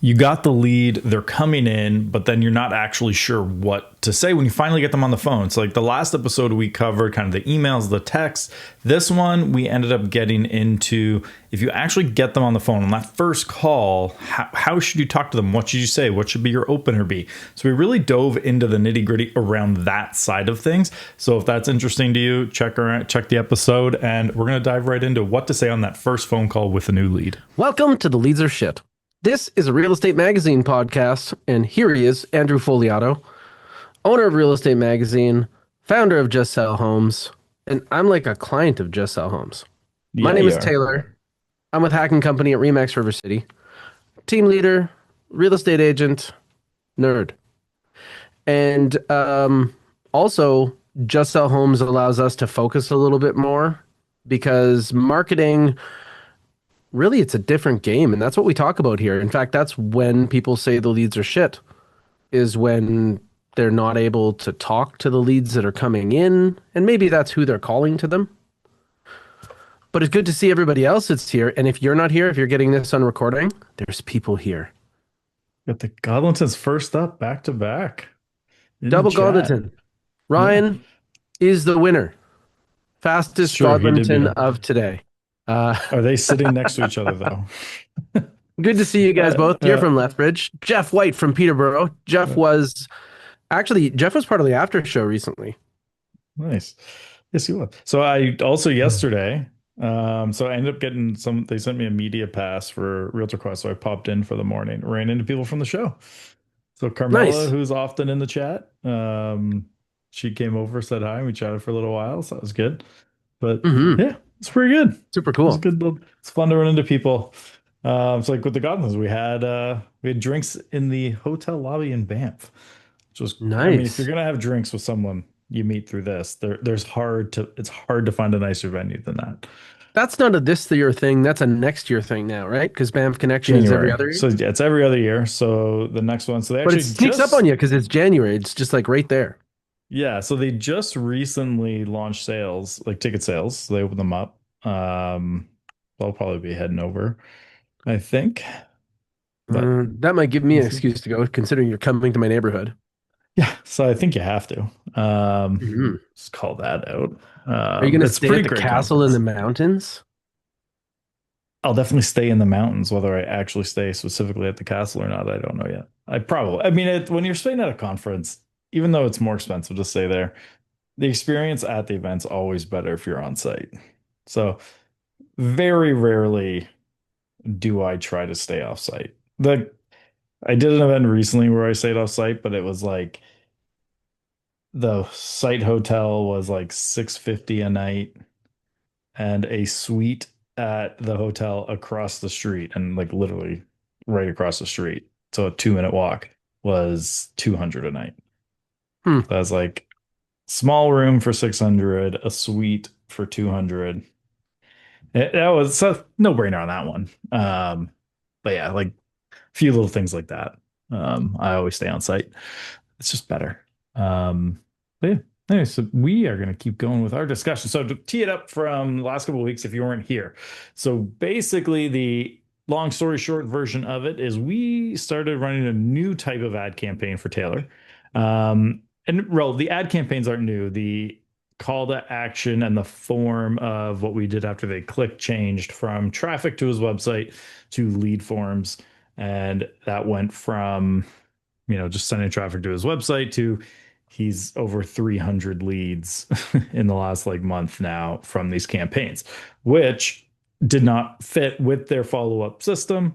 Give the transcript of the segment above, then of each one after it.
you got the lead, they're coming in, but then you're not actually sure what to say when you finally get them on the phone. So like the last episode we covered kind of the emails, the texts. This one we ended up getting into if you actually get them on the phone on that first call, how should you talk to them? What should you say? What should be your opener be? So we really dove into the nitty gritty around that side of things. So if that's interesting to you, check the episode, and we're going to dive right into what to say on that first phone call with a new lead. Welcome to The Leads Are Shit. This is a real estate magazine podcast, and here he is, Andrew Foliato, owner of Real Estate Magazine, founder of Just Sell Homes, and I'm like a client of Just Sell Homes. My name is Taylor. I'm with Hacking Company at Remax River City. Team leader, real estate agent, nerd. And also, Just Sell Homes allows us to focus a little bit more because marketing, really, it's a different game. And that's what we talk about here. In fact, that's when people say the leads are shit, is when they're not able to talk to the leads that are coming in. And maybe that's who they're calling to them. But it's good to see everybody else that's here. And if you're not here, if you're getting this on recording, there's people here. Got the Godlintons first up, back to back. Double Godlinton. Ryan is the winner. Fastest Godlinton of today. Are they sitting next to each other, though? Good to see you guys both. You're from Lethbridge. Jeff White from Peterborough. Jeff was part of the after show recently. Nice. Yes, he was. So I also yesterday, so I ended up getting they sent me a media pass for Realtor Quest. So I popped in for the morning, ran into people from the show. So Carmela, who's often in the chat, she came over, said hi, and we chatted for a little while. So that was good. But yeah, it's pretty good. Super cool. It's good. It's fun to run into people. So like with the Godlins, we had drinks in the hotel lobby in Banff. Which was nice. I mean, if you're gonna have drinks with someone you meet through this, it's hard to find a nicer venue than that. That's not a this year thing. That's a next year thing now, right? Because Banff Connection is every other year. So yeah, it's every other year. So the next one, but it sneaks up on you because it's January. It's just like right there. Yeah. So they just recently launched sales, like ticket sales. So they opened them up. They'll probably be heading over, I think. But that might give me an excuse to go, considering you're coming to my neighborhood. Yeah, so I think you have to. Just call that out. Are you going to stay at the castle in the mountains? I'll definitely stay in the mountains. Whether I actually stay specifically at the castle or not, I don't know yet. I mean, when you're staying at a conference, even though it's more expensive to stay there, the experience at the event's always better if you're on site. So very rarely do I try to stay off site. I did an event recently where I stayed off site, but it was like the site hotel was like $650 a night and a suite at the hotel across the street, and like literally right across the street. So a 2-minute walk was $200 a night. That was like small room for $600, a suite for $200. That was a no-brainer on that one. But yeah, like few little things like that. I always stay on site. It's just better. But yeah. Anyway, so we are going to keep going with our discussion. So to tee it up from the last couple of weeks, if you weren't here. So basically the long story short version of it is we started running a new type of ad campaign for Taylor. The ad campaigns aren't new. The call to action and the form of what we did after they click changed from traffic to his website to lead forms. And that went from, just sending traffic to his website to he's over 300 leads in the last month now from these campaigns, which did not fit with their follow-up system.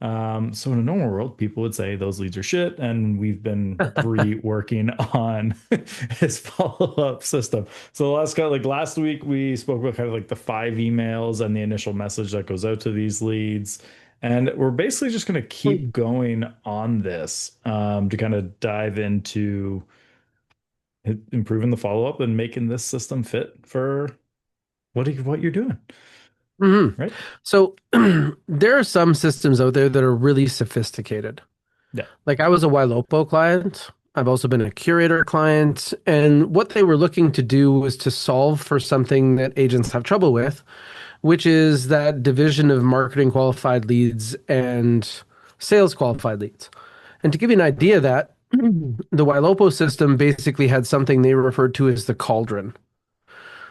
So in a normal world, people would say those leads are shit. And we've been reworking on his follow-up system. So last week we spoke about kind of the 5 emails and the initial message that goes out to these leads. And we're basically just going to keep going on this to kind of dive into improving the follow-up and making this system fit for what you're doing. Right. So there are some systems out there that are really sophisticated. Yeah. Like I was a Ylopo client. I've also been a curator client. And what they were looking to do was to solve for something that agents have trouble with, which is that division of marketing qualified leads and sales qualified leads. And to give you an idea of that, the Ylopo system basically had something they referred to as the cauldron.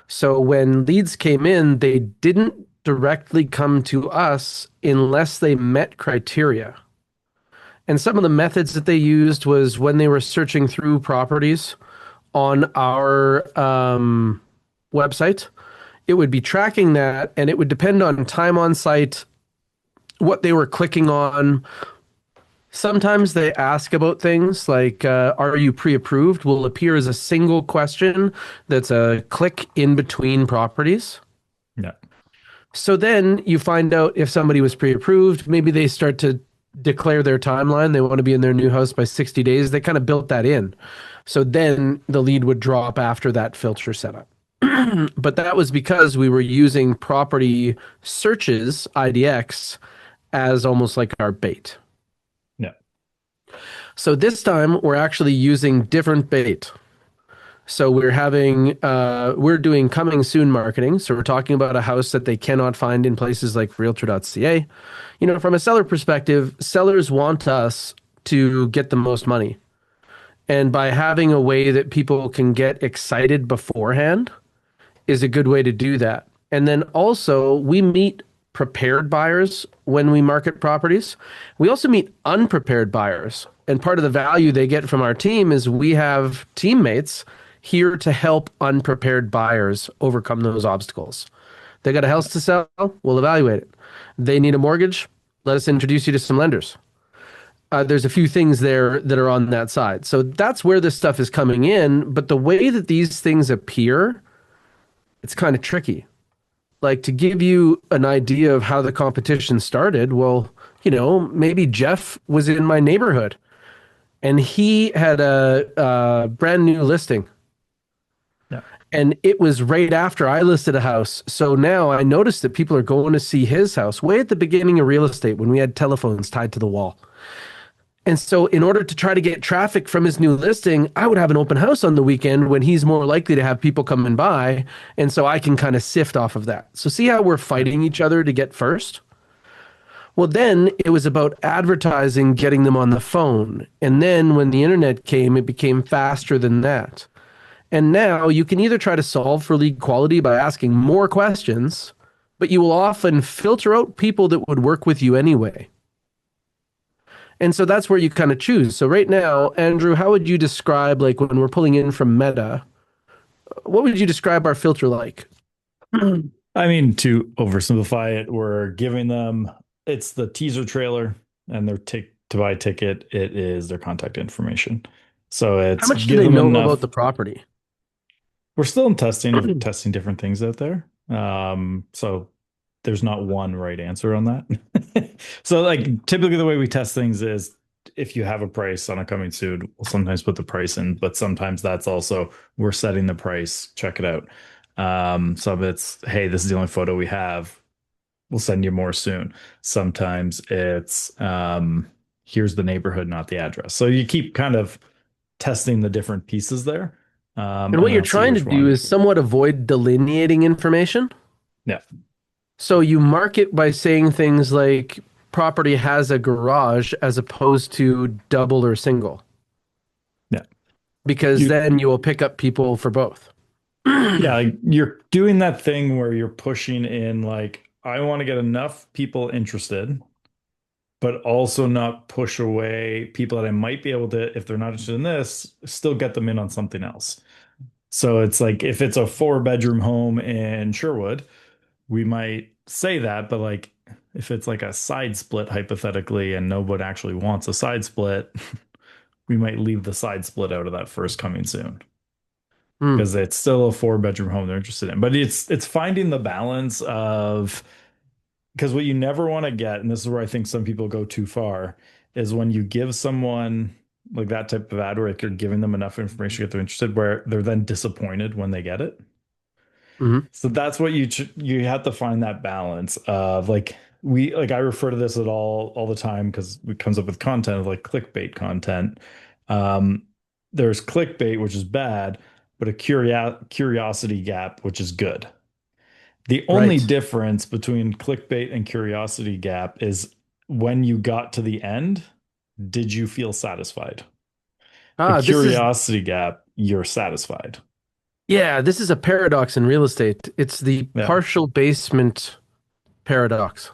So when leads came in, they didn't directly come to us unless they met criteria. And some of the methods that they used was when they were searching through properties on our website, it would be tracking that and it would depend on time on site, what they were clicking on. Sometimes they ask about things like, are you pre approved? Will appear as a single question that's a click in between properties. Yeah. So then you find out if somebody was pre approved. Maybe they start to declare their timeline. They want to be in their new house by 60 days. They kind of built that in. So then the lead would drop after that filter setup. But that was because we were using property searches, IDX, as almost like our bait. Yeah. So this time we're actually using different bait. So we're doing coming soon marketing. So we're talking about a house that they cannot find in places like realtor.ca. You know, from a seller perspective, sellers want us to get the most money. And by having a way that people can get excited beforehand is a good way to do that. And then also, we meet prepared buyers when we market properties. We also meet unprepared buyers. And part of the value they get from our team is we have teammates here to help unprepared buyers overcome those obstacles. They got a house to sell, we'll evaluate it. They need a mortgage, let us introduce you to some lenders. There's a few things there that are on that side. So that's where this stuff is coming in. But the way that these things appear, it's kind of tricky. Like to give you an idea of how the competition started, well, you know, maybe Jeff was in my neighborhood and he had a brand new listing. Yeah. And it was right after I listed a house. So now I noticed that people are going to see his house way at the beginning of real estate when we had telephones tied to the wall. And so, in order to try to get traffic from his new listing, I would have an open house on the weekend when he's more likely to have people coming by. And so I can kind of sift off of that. So, see how we're Yeah. fighting each other to get first? Well, then it was about advertising, getting them on the phone. And then when the internet came, it became faster than that. And now you can either try to solve for lead quality by asking more questions, but you will often filter out people that would work with you anyway. And so that's where you kind of choose. So right now, Andrew, how would you describe like when we're pulling in from Meta, what would you describe our filter like? I mean, to oversimplify it, we're giving them it's the teaser trailer and their tick to buy ticket. It is their contact information. So How it's much do give they them know about enough. the property? We're still in testing of testing different things out there. So there's not one right answer on that. So like typically the way we test things is if you have a price on a coming soon, we'll sometimes put the price in, but sometimes that's also we're setting the price, check it out. So if it's, hey, this is the only photo we have, we'll send you more soon. Sometimes it's here's the neighborhood, not the address. So you keep kind of testing the different pieces there. And what And you're then see trying to which do one. is somewhat avoid delineating information. Yeah. So you market by saying things like property has a garage as opposed to double or single, Yeah. because You then you will pick up people for both. yeah, like you're doing that thing where you're pushing in like I want to get enough people interested, but also not push away people that I might be able to, if they're not interested in this, still get them in on something else. So it's like if it's a 4 bedroom home in Sherwood, we might say that, but like if it's like a side split hypothetically and nobody actually wants a side split, we might leave the side split out of that first coming soon Hmm. because it's still a 4 bedroom home they're interested in. But it's finding the balance of because what you never want to get, and this is where I think some people go too far, is when you give someone like that type of ad where you're giving them enough information to get them interested, where they're then disappointed when they get it. Mm-hmm. So that's what you have to find that balance of like we like I refer to this at all the time because it comes up with content of like clickbait content. Um, there's clickbait, which is bad, but a curiosity gap, which is good. The only Right. difference between clickbait and curiosity gap is when you got to the end, did you feel satisfied? The Ah, this is curiosity gap, you're satisfied. yeah, this is a paradox in real estate. It's the Yeah. partial basement paradox.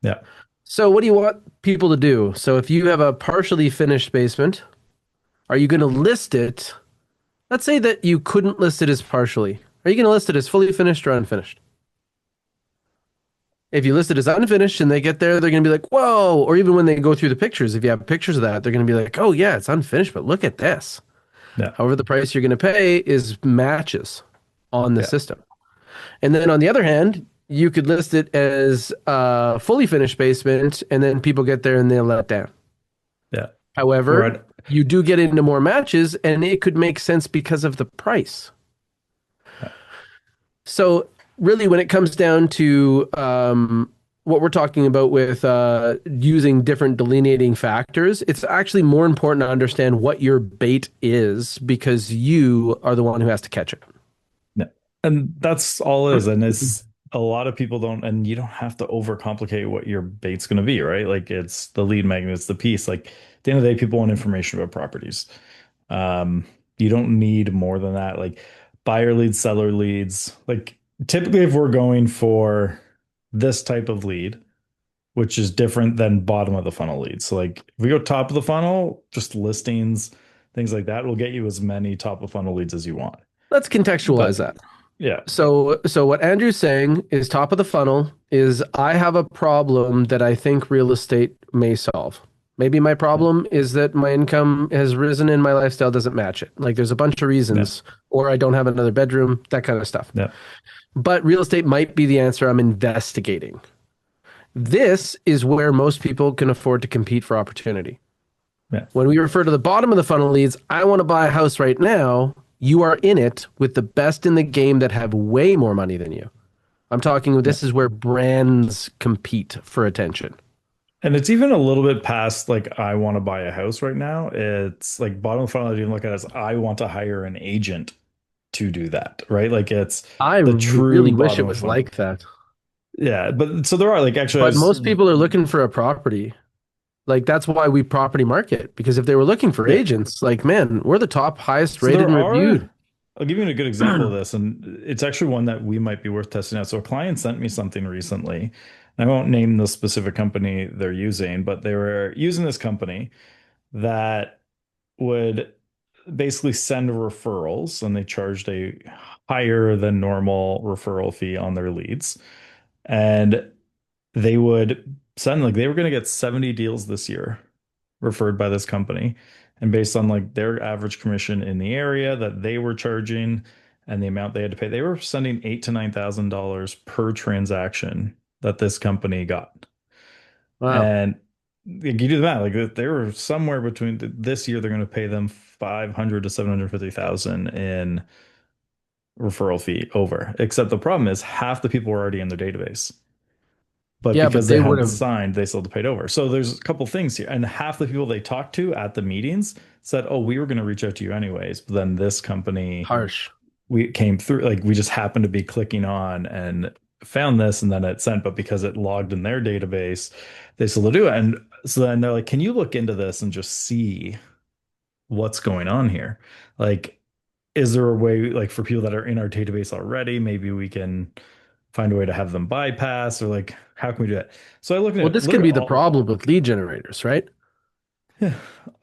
Yeah. So what do you want people to do? So if you have a partially finished basement, are you going to list it? Let's say that you couldn't list it as partially. Are you going to list it as fully finished or unfinished? If you list it as unfinished and they get there, they're going to be like, whoa. Or even when they go through the pictures, if you have pictures of that, they're going to be like, oh, yeah, it's unfinished, but look at this. Yeah. However, the price you're going to pay is matches on the Yeah. system. And then on the other hand, you could list it as a fully finished basement, and then people get there and they're let down. Yeah. However, Right. you do get into more matches, and it could make sense because of the price. Yeah. So, really, when it comes down to what we're talking about with using different delineating factors, it's actually more important to understand what your bait is because you are the one who has to catch it. Yeah. And that's all it is. And it's a lot of people don't, and you don't have to overcomplicate what your bait's going to be, right? Like it's the lead magnet, it's the piece. Like at the end of the day, people want information about properties. Um, you don't need more than that. Like buyer leads, seller leads. Like typically, if we're going for this type of lead, which is different than bottom of the funnel leads. So like if we go top of the funnel, just listings, things like that will get you as many top of funnel leads as you want. Let's contextualize But that. yeah, So what Andrew's saying is top of the funnel is I have a problem that I think real estate may solve. Maybe my yeah, problem is that my income has risen and my lifestyle doesn't match it. Like there's a bunch of yeah, reasons, or I don't have another bedroom, that kind of stuff. yeah, But real estate might be the answer I'm investigating. This is where most people can afford to compete for opportunity. yeah, When we refer to the bottom of the funnel leads, I want to buy a house right now. You are in it with the best in the game that have way more money than you. I'm talking, yeah. this is where brands compete for attention. And it's even a little bit past like I want to buy a house right now. It's like bottom of the funnel, I even look at it as I want to hire an agent to do that, right? Like it's I the true really wish bottom it of was the funnel. like that. Yeah, but so there are like actually I But was most people are looking for a property. Like that's why we property market. Because if they were looking for yeah. agents, like, man, we're the top highest So rated there and are, reviewed. I'll give you a good example of this, and it's actually one that we might be worth testing out. So a client sent me something recently. I won't name the specific company they're using, but they were using this company that would basically send referrals, and they charged a higher than normal referral fee on their leads. And they would send like they were going to get 70 deals this year referred by this company. And based on like their average commission in the area that they were charging and the amount they had to pay, they were sending eight to $9,000 per transaction that this company got. Wow. And you do the math, like they were somewhere between this year, they're going to pay them 500 to 750,000 in referral fee over. Except the problem is half the people were already in their database. But Yeah, but because they they would hadn't have signed, they still had to pay it over. So there's a couple things here. And half the people they talked to at the meetings said, oh, we were going to reach out to you anyways. But then this company, harsh. we came through, like we just happened to be clicking on and found this and then it sent. But because it logged in their database, they still do it. And so then they're like, can you look into this and just see what's going on here? Like, is there a way, like for people that are in our database already, maybe we can find a way to have them bypass or like how can we do that? So I looked Well, at this can be literally the problem with lead generators, right?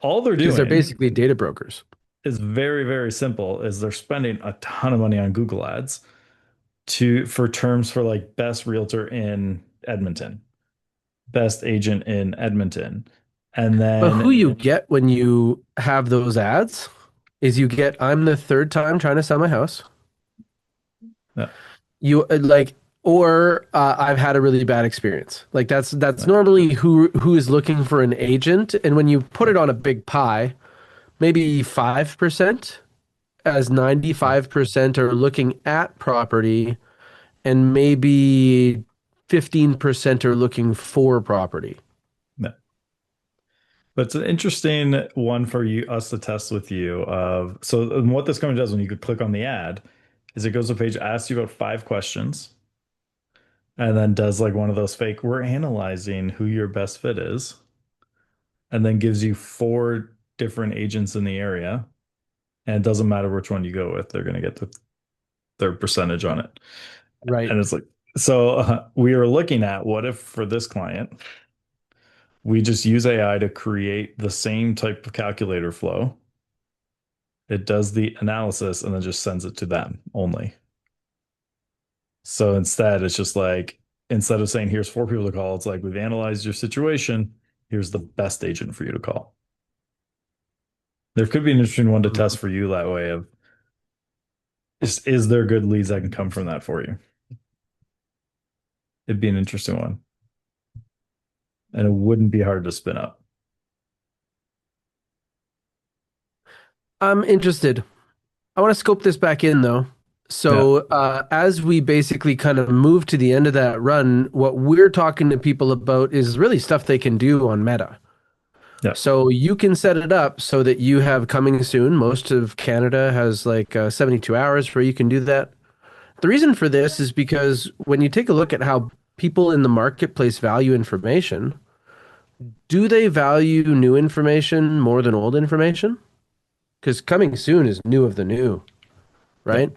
all they're Because they're doing basically data brokers. is very, very simple is they're spending a ton of money on Google ads to for terms for like best realtor in Edmonton, best agent in Edmonton. And But who then you get when you have those ads is you get, I'm the third time trying to sell my house. yeah, You like, or I've had a really bad experience. Like that's yeah, normally who is looking for an agent. And when you put it on a big pie, maybe 5%, as yeah, 95% are looking at property, and maybe 15% are looking for property. yeah. But it's an interesting one for you us to test with you of so what this company does when you could click on the ad is it goes to a page, asks you about five questions, and then does like one of those fake, we're analyzing who your best fit is, and then gives you four different agents in the area. And it doesn't matter which one you go with, they're going to get their percentage on it. Right. And it's like, so we were looking at what if for this client, we just use AI to create the same type of calculator flow. It does the analysis and then just sends it to them only. So instead, it's just like, instead of saying, here's four people to call, it's like, we've analyzed your situation. Here's the best agent for you to call. There could be an interesting one to test Mhm. for you that way of just, is there good leads that can come from that for you? It'd be an interesting one. And it wouldn't be hard to spin up. I'm interested. I want to scope this back in though. Yeah. So, as we basically kind of move to the end of that run, what we're talking to people about is really stuff they can do on Meta. Yeah. So you can set it up so that you have coming soon. Most of Canada has like 72 hours where you can do that. The reason for this is because when you take a look at how people in the marketplace value information, do they value new information more than old information? Because coming soon is new of the new, Yeah. right?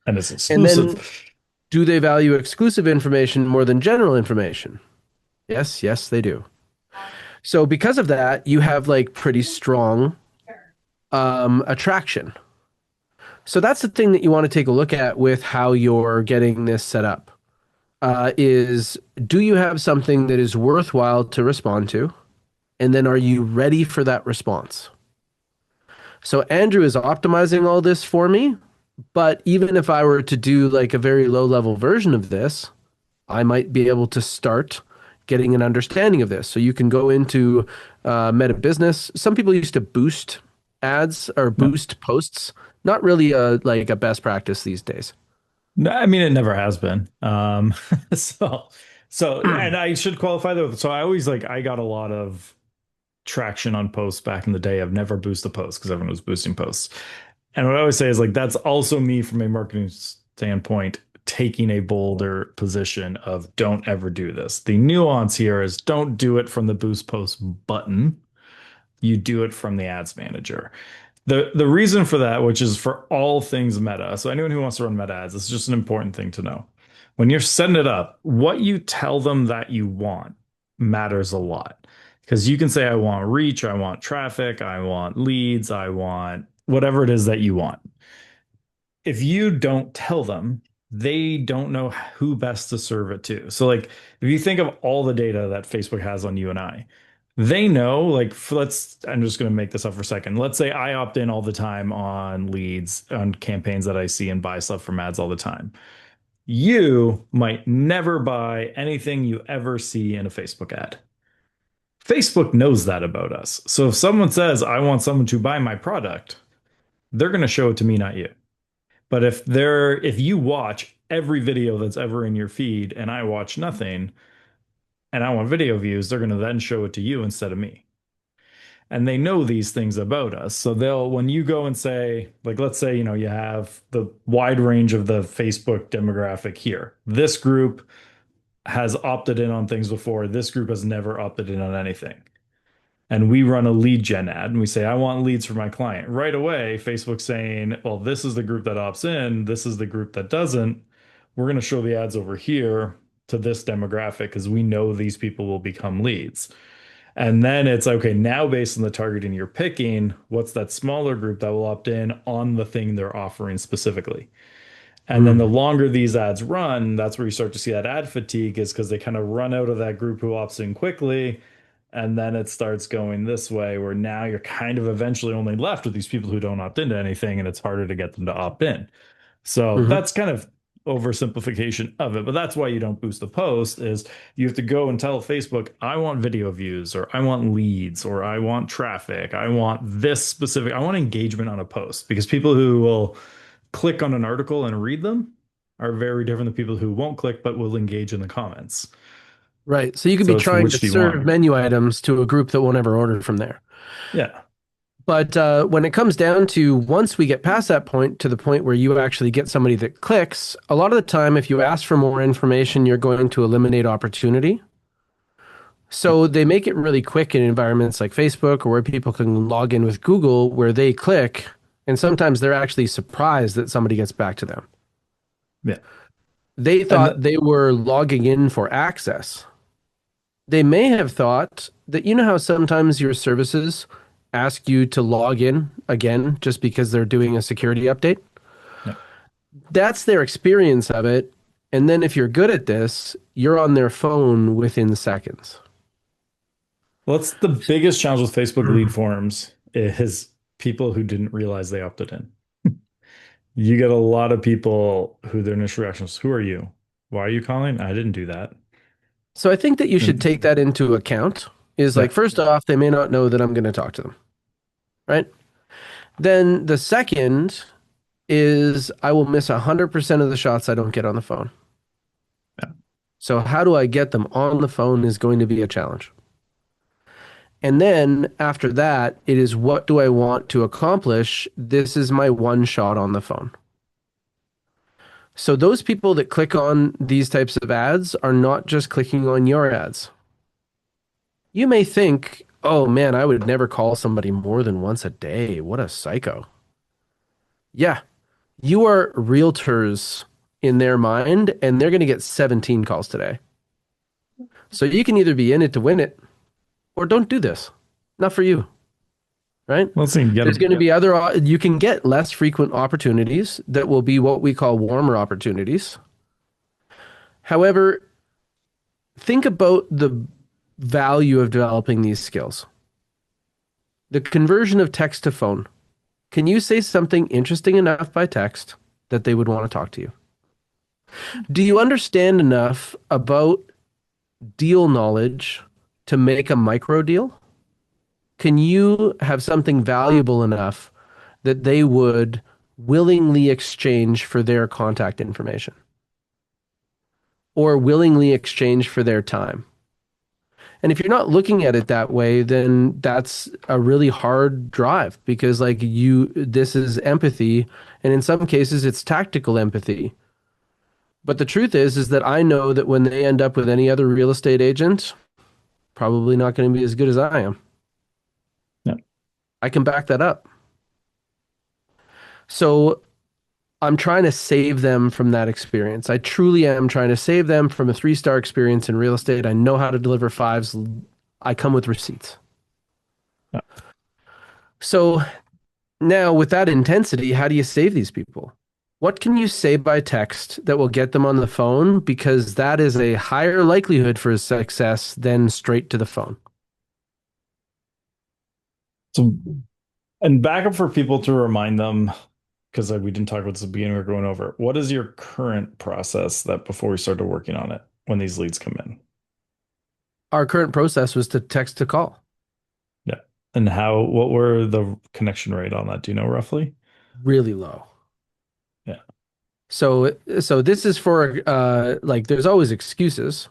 And it's And then exclusive. do they value exclusive information more than general information? Yes, yes, they do. So because of that, you have like pretty strong attraction. So that's the thing that you want to take a look at with how you're getting this set up. Is do you have something that is worthwhile to respond to? And then are you ready for that response? So Andrew is optimizing all this for me, but even if I were to do like a very low level version of this, I might be able to start getting an understanding of this. So you can go into Meta Business. Some people used to boost ads or Yeah. boost posts. Not really a like a best practice these days. No, I mean, it never has been. So, and I should qualify though. So I always like, I got a lot of traction on posts back in the day. I've never boosted posts because everyone was boosting posts. And what I always say is like, that's also me from a marketing standpoint, taking a bolder position of don't ever do this. The nuance here is don't do it from the boost post button. You do it from the ads manager. The reason for that, which is for all things meta, so anyone who wants to run meta ads, this is just an important thing to know. When you're setting it up, what you tell them that you want matters a lot. Because you can say, I want reach, I want traffic, I want leads, I want whatever it is that you want. If you don't tell them, they don't know who best to serve it to. So, like, if you think of all the data that Facebook has on you and I, they know, like, I'm just going to make this up for a second. Let's say I opt in all the time on leads, on campaigns that I see and buy stuff from ads all the time. You might never buy anything you ever see in a Facebook ad. Facebook knows that about us. So if someone says, I want someone to buy my product, they're going to show it to me, not you. But if you watch every video that's ever in your feed and I watch nothing and I want video views, they're going to then show it to you instead of me. And they know these things about us. So when you go and say, like, let's say, you have the wide range of the Facebook demographic here. This group has opted in on things before. This group has never opted in on anything. And we run a lead gen ad and we say, I want leads for my client. Right away, Facebook's saying, well, this is the group that opts in, this is the group that doesn't. We're going to show the ads over here to this demographic because we know these people will become leads. And then it's okay, now based on the targeting you're picking, what's that smaller group that will opt in on the thing they're offering specifically? And then the Mm. longer these ads run, that's where you start to see that ad fatigue is because they kind of run out of that group who opts in quickly. And then it starts going this way where now you're kind of eventually only left with these people who don't opt into anything and it's harder to get them to opt in. So Hmm. that's kind of oversimplification of it, but that's why you don't boost the post is you have to go and tell Facebook, I want video views or I want leads or I want traffic. I want this specific, I want engagement on a post because people who will click on an article and read them are very different than people who won't click but will engage in the comments. Right. So you could be So it's trying to which do you serve want? menu items to a group that won't ever order from there. Yeah. But when it comes down to once we get past that point to the point where you actually get somebody that clicks, a lot of the time, if you ask for more information, you're going to eliminate opportunity. So they make it really quick in environments like Facebook or where people can log in with Google, where they click, and sometimes they're actually surprised that somebody gets back to them. Yeah. They And thought they were logging in for access. They may have thought that, you know how sometimes your services ask you to log in again just because they're doing a security update? yeah. That's their experience of it. And then if you're good at this, you're on their phone within seconds. What's the biggest challenge with Facebook lead forms is people who didn't realize they opted in. You get a lot of people who their initial reactions, who are you? Why are you calling? I didn't do that. So I think that you should And take that into account. Is like, yeah, first off, they may not know that I'm going to talk to them, right? Then the second is I will miss 100% of the shots I don't get on the phone. yeah. So how do I get them on the phone is going to be a challenge. And then after that, it is what do I want to accomplish? This is my one shot on the phone. So those people that click on these types of ads are not just clicking on your ads. You may think, oh man, I would never call somebody more than once a day. What a psycho. Yeah, you are realtors in their mind, and they're going to get 17 calls today. So you can either be in it to win it or don't do this. Not for you, right? Let's see, get There's them. going to be you can get less frequent opportunities that will be what we call warmer opportunities. However, think about the value of developing these skills. The conversion of text to phone. Can you say something interesting enough by text that they would want to talk to you? Do you understand enough about deal knowledge to make a micro deal? Can you have something valuable enough that they would willingly exchange for their contact information or willingly exchange for their time? And if you're not looking at it that way, then that's a really hard drive because this is empathy. And in some cases it's tactical empathy. But the truth is that I know that when they end up with any other real estate agent, probably not going to be as good as I am. Yeah. I can back that up. So I'm trying to save them from that experience. I truly am trying to save them from a 3-star experience in real estate. I know how to deliver fives. I come with receipts. Yeah. So now with that intensity, how do you save these people? What can you say by text that will get them on the phone? Because that is a higher likelihood for success than straight to the phone. So, and back up for people to remind them, because we didn't talk about this at the beginning, we are going over. What is your current process that before we started working on it, when these leads come in? Our current process was to text to call. Yeah. And what were the connection rate on that? Do you know roughly? Really low. Yeah. So this is for there's always excuses.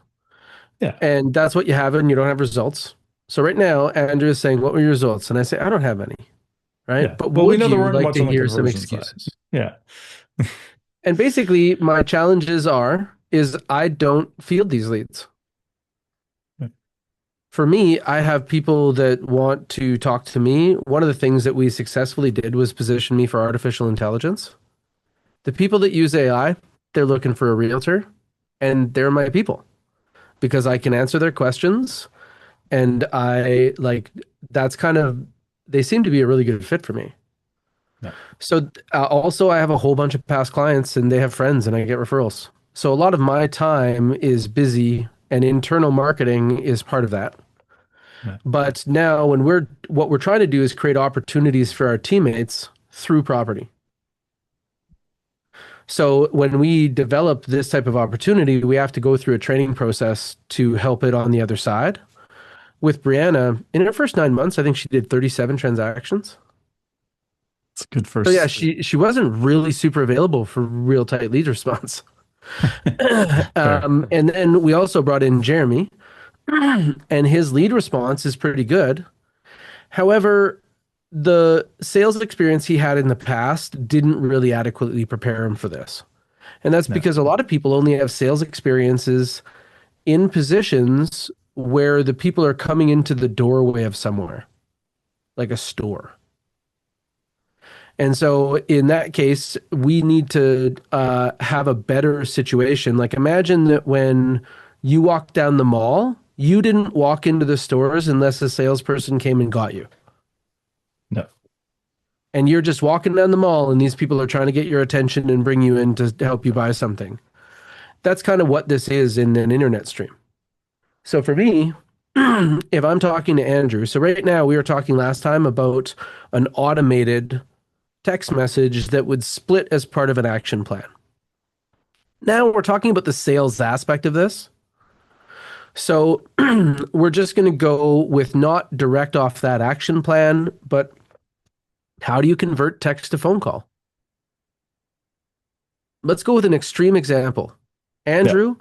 Yeah. And that's what you have and you don't have results. So right now, Andrew is saying, what were your results? And I say, I don't have any, right? Yeah. But Well, we would know there you weren't like much to on the hear some conversion side. excuses? Yeah. And basically, my challenges is I don't field these leads. Yeah. For me, I have people that want to talk to me. One of the things that we successfully did was position me for artificial intelligence. The people that use AI, they're looking for a realtor, and they're my people because I can answer their questions. And that's kind of, they seem to be a really good fit for me. Yeah. So also, I have a whole bunch of past clients and they have friends and I get referrals. So a lot of my time is busy and internal marketing is part of that. Yeah. But now what we're trying to do is create opportunities for our teammates through property. So when we develop this type of opportunity, we have to go through a training process to help it on the other side. With Brianna, in her first 9 months, I think she did 37 transactions. It's a good So yeah, first. she wasn't really super available for real tight lead response. Fair. And then we also brought in Jeremy, and his lead response is pretty good. However, the sales experience he had in the past didn't really adequately prepare him for this. And that's No, because a lot of people only have sales experiences in positions where the people are coming into the doorway of somewhere, like a store. And so in that case, we need to have a better situation. Like imagine that when you walk down the mall, you didn't walk into the stores unless a salesperson came and got you. no. And you're just walking down the mall and these people are trying to get your attention and bring you in to help you buy something. That's kind of what this is in an internet stream. So for me, if I'm talking to Andrew, so right now we were talking last time about an automated text message that would split as part of an action plan. Now we're talking about the sales aspect of this. So we're just going to go with not direct off that action plan, but how do you convert text to phone call? Let's go with an extreme example. Yeah. Andrew,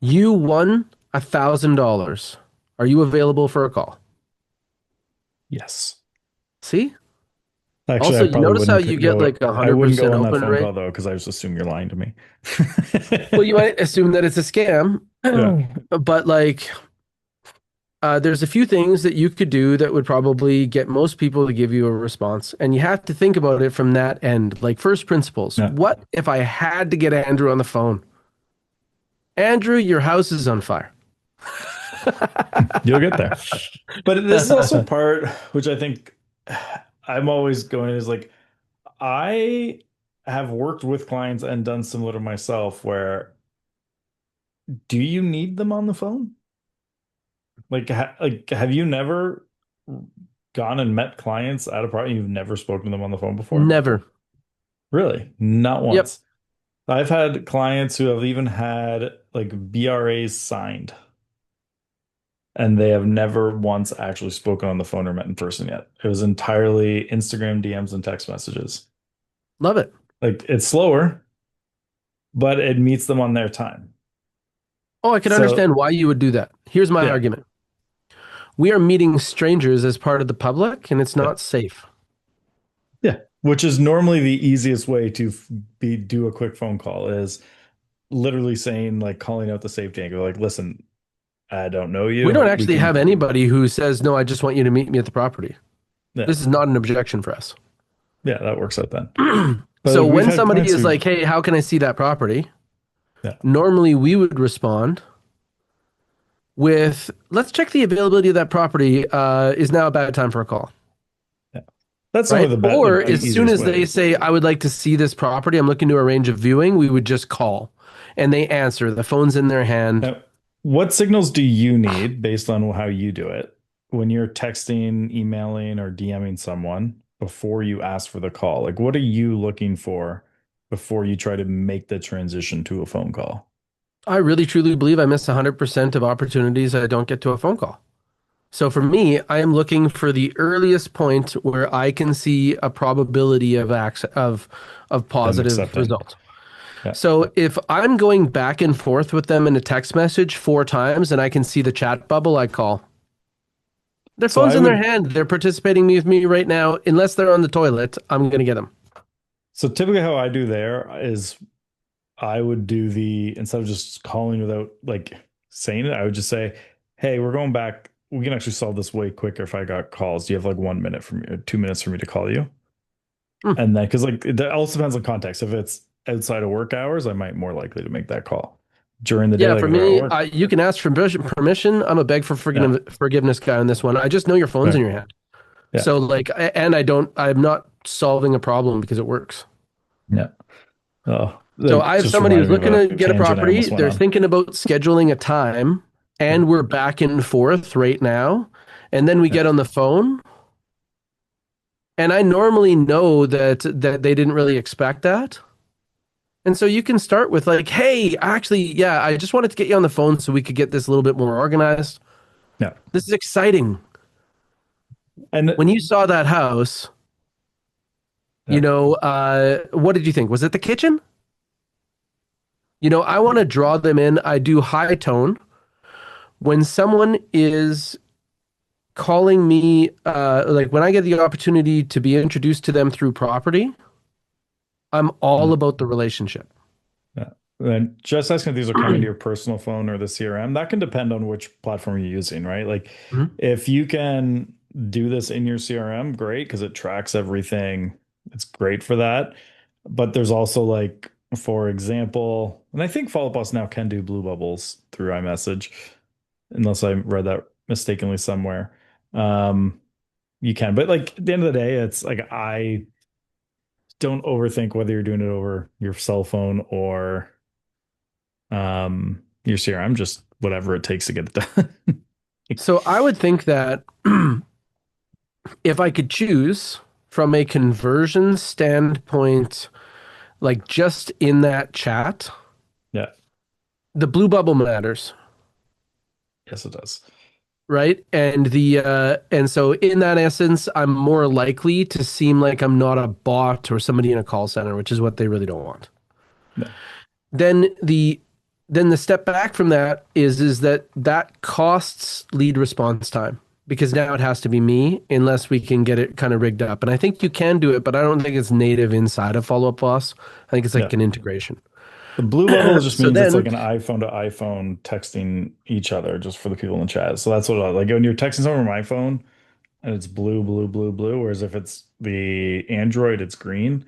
you won $1,000. Are you available for a call? Yes. See? Actually, Also, I you probably notice how wouldn't you get go. like a I wouldn't go 100% on that open phone rate? call though, because I just assume you're lying to me. Well, you might assume that it's a scam, Yeah. but like there's a few things that you could do that would probably get most people to give you a response. And you have to think about it from that end. Like first principles. Yeah. What if I had to get Andrew on the phone? Andrew, your house is on fire. You'll get there. But this is also part which I think I'm always going is like I have worked with clients and done similar to myself where do you need them on the phone? Like have you never gone and met clients at a party you've never spoken to them on the phone before? Never. Really? Not Yep. once. I've had clients who have even had like BRAs signed and they have never once actually spoken on the phone or met in person yet. It was entirely Instagram DMs and text messages. Love it. Like it's slower, but it meets them on their time. Oh, I can So understand why you would do that. Here's my yeah, argument. We are meeting strangers as part of the public, and it's yeah, not safe. yeah. Which is normally the easiest way to be do a quick phone call is literally saying like calling out the safety angle. Like, listen, I don't know We don't you. We actually have can, anybody who says, no, I just want you to meet me at the property. yeah, This is not an objection for us. yeah, that works out then. So But we've when had somebody clients is who, like, hey, how can I see that property? yeah, Normally we would respond with, let's check the availability of that property. Is now a bad time for a call, yeah. That's right? normally the bet, Or like the as soon easiest as they way. say, I would like to see this property, I'm looking to arrange a viewing, we would just call and they answer. The phone's in their hand. Now, what signals do you need based on how you do it when you're texting, emailing, or DMing someone before you ask for the call? Like, what are you looking for before you try to make the transition to a phone call? I really truly believe I miss 100% of opportunities I don't get to a phone call. So for me, I am looking for the earliest point where I can see a probability of Them positive accepting. result. Yeah. So if I'm going back and forth with them in a text message 4 times and I can see the chat bubble, I call. Their So phone's I in their would, hand. They're participating with me right now. Unless they're on the toilet, I'm going to get them. so typically how I do there is I would do the, instead of just calling without like saying it, I would just say, hey, we're going back. We can actually solve this way quicker if I got calls. Do you have like 1 minute for me, or 2 minutes for me to call you? Hmm. And then, because like it also depends on context. If it's outside of work hours, I might more likely to make that call. During the day, Yeah, like for if I'm at me, work, you can ask for permission. I'm a beg for yeah, forgiveness guy on this one. I just know your phone's in right, your hand. yeah, So like, and I'm not solving a problem because it works. yeah. Oh, So that I have just somebody who's reminded me of looking a to get a tangent I property. almost went They're on. thinking about scheduling a time, Yeah, and we're back and forth right now. And then we yeah. get on the phone, and I normally know that they didn't really expect that. And so you can start with like, "Hey, actually, yeah, I just wanted to get you on the phone so we could get this a little bit more organized. Yeah. This is exciting. And When you saw that house, yeah, what did you think? Was it the kitchen? I want to draw them in. I do high tone when someone is calling me, like when I get the opportunity to be introduced to them through property, I'm all Yeah. about the relationship. Yeah. And just asking if these are coming to your personal phone or the CRM, that can depend on which platform you're using, right? Like Mhm. if you can do this in your CRM, great, because it tracks everything. It's great for that. But there's also like, for example, and I think Follow Boss now can do blue bubbles through iMessage, unless I read that mistakenly somewhere. Um, you can, but like at the end of the day, it's like I don't overthink whether you're doing it over your cell phone or your CRM, just whatever it takes to get it done. So I would think that if I could choose from a conversion standpoint, like just in that chat, Yeah, the blue bubble matters, yes, it does. right? And so in that essence, I'm more likely to seem like I'm not a bot or somebody in a call center, which is what they really don't want. Yeah. Then the step back from that is that costs lead response time because now it has to be me unless we can get it kind of rigged up. And I think you can do it, but I don't think it's native inside of Follow Up Boss. I think it's Yeah. like an integration. The blue bubble just So means it's like then, an iPhone to iPhone texting each other just for the people in the chat. So that's what I like when you're texting someone from my phone and it's blue, blue, blue, blue. Whereas if it's the Android, it's green.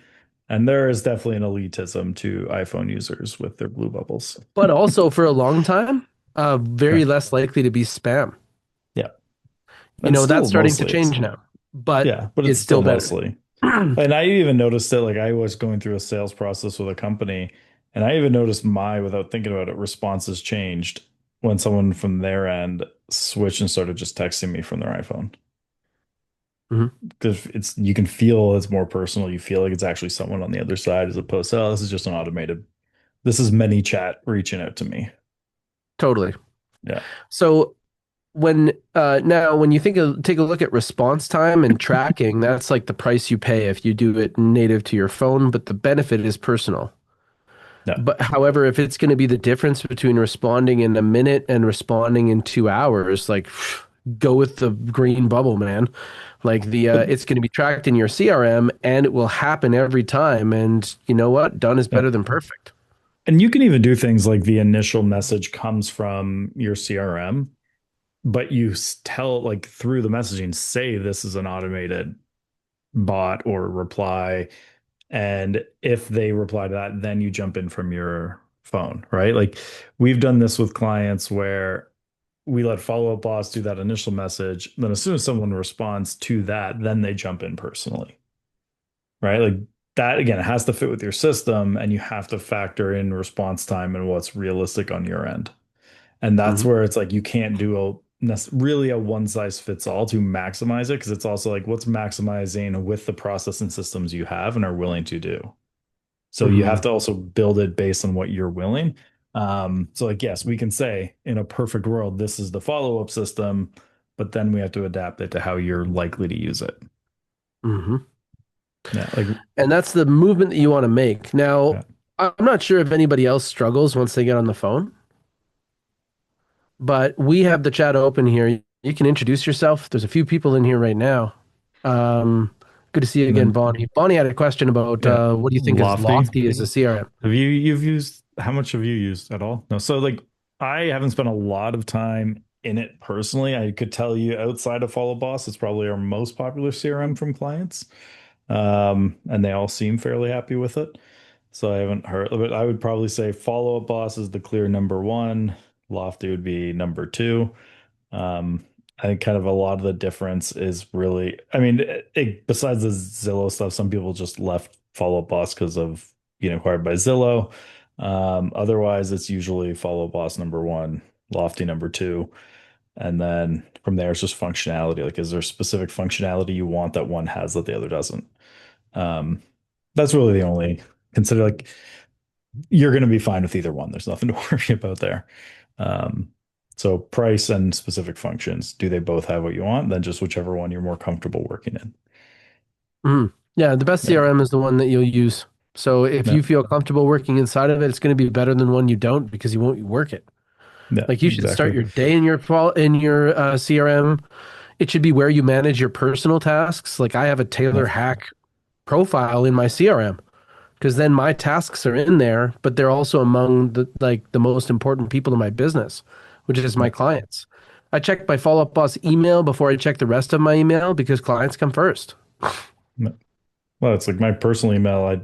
And there is definitely an elitism to iPhone users with their blue bubbles. but also for a long time, Yeah. very less likely to be spam. Yeah. You And know, that's still starting to mostly is. change now, but Yeah, but it's it's still still better. mostly. And I even noticed it, like I was going through a sales process with a company, and I even noticed without thinking about it, responses changed when someone from their end switched and started just texting me from their iPhone. Mhm. Because you can feel it's more personal. You feel like it's actually someone on the other side as opposed to, oh, this is just an automated, this is many chat reaching out to me. Totally. Yeah. So when you take a look at response time and tracking, that's like the price you pay if you do it native to your phone, but the benefit is personal. Yeah. But however, if it's going to be the difference between responding in a minute and responding in 2 hours, like go with the green bubble, man. Like But it's going to be tracked in your CRM and it will happen every time. And you know what? Done is yeah. better than perfect. And you can even do things like the initial message comes from your CRM, but you tell like through the messaging, say this is an automated bot or reply. And if they reply to that, then you jump in from your phone, right? Like we've done this with clients where we let follow-up boss do that initial message. Then as soon as someone responds to that, then they jump in personally, right? Like that again, it has to fit with your system and you have to factor in response time and what's realistic on your end. And that's Mhm. where it's like you can't do really a one size fits all to maximize it because it's also like what's maximizing with the process and systems you have and are willing to do. So you have Mhm. to also build it based on what you're willing. So like yes, we can say in a perfect world this is the follow-up system, but then we have to adapt it to how you're likely to use it. Mhm. Yeah, like And that's the movement that you want to make. Now, yeah. I'm not sure if anybody else struggles once they get on the phone, but we have the chat open here. You can introduce yourself. There's a few people in here right now. Um, Good to see you And again, then Bonnie. Bonnie had a question about yeah, what do you think is Lofty. lofty as a CRM? You've used how much have you used at all? No, so like I haven't spent a lot of time in it personally. I could tell you outside of Follow Boss, it's probably our most popular CRM from clients. And they all seem fairly happy with it. So I haven't heard, but I would probably say Follow Up Boss is the clear number one. Lofty would be number two. Um, I think kind of a lot of the difference is really, I mean, besides the Zillow stuff, some people just left Follow Up Boss because of being acquired by Zillow. Otherwise, it's usually Follow Up Boss number one, Lofty number two. And then from there, it's just functionality. Like, is there specific functionality you want that one has that the other doesn't? Um, that's really the only consider like you're going to be fine with either one. There's nothing to worry about there. Um, so price and specific functions, do they both have what you want? Then just whichever one you're more comfortable working in. Mhm. Yeah, the best Yeah. CRM is the one that you'll use. So if Yeah. you feel comfortable working inside of it, it's going to be better than one you don't because you won't work it. Yeah. Like you should start Exactly. your day in your CRM. It should be where you manage your personal tasks. Like I have a Yeah. Taylor Hack profile in my CRM because then my tasks are in there, but they're also among the most important people in my business, which is Yeah. my clients. I check my follow-up boss email before I check the rest of my email because clients come first. Yeah. Well, it's like my personal email. I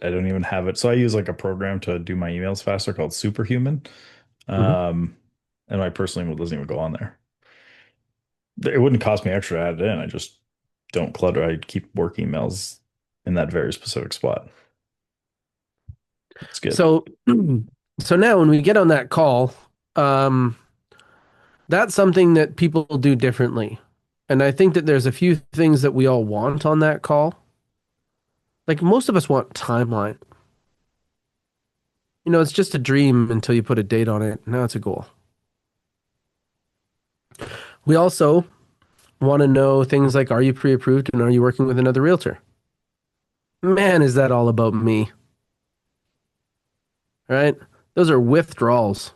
don't even have it. So I use like a program to do my emails faster called Superhuman. Mhm. Um, and my personal email doesn't even go on there. It wouldn't cost me extra to add it in. I just don't clutter. I keep work emails in that very specific spot. It's good. So, so now when we get on that call, um, that's something that people do differently. And I think that there's a few things that we all want on that call. Like most of us want timeline. It's just a dream until you put a date on it. Now it's a goal. We also want to know things like, are you pre-approved and are you working with another realtor? Man, is that all about me, right? Those are withdrawals.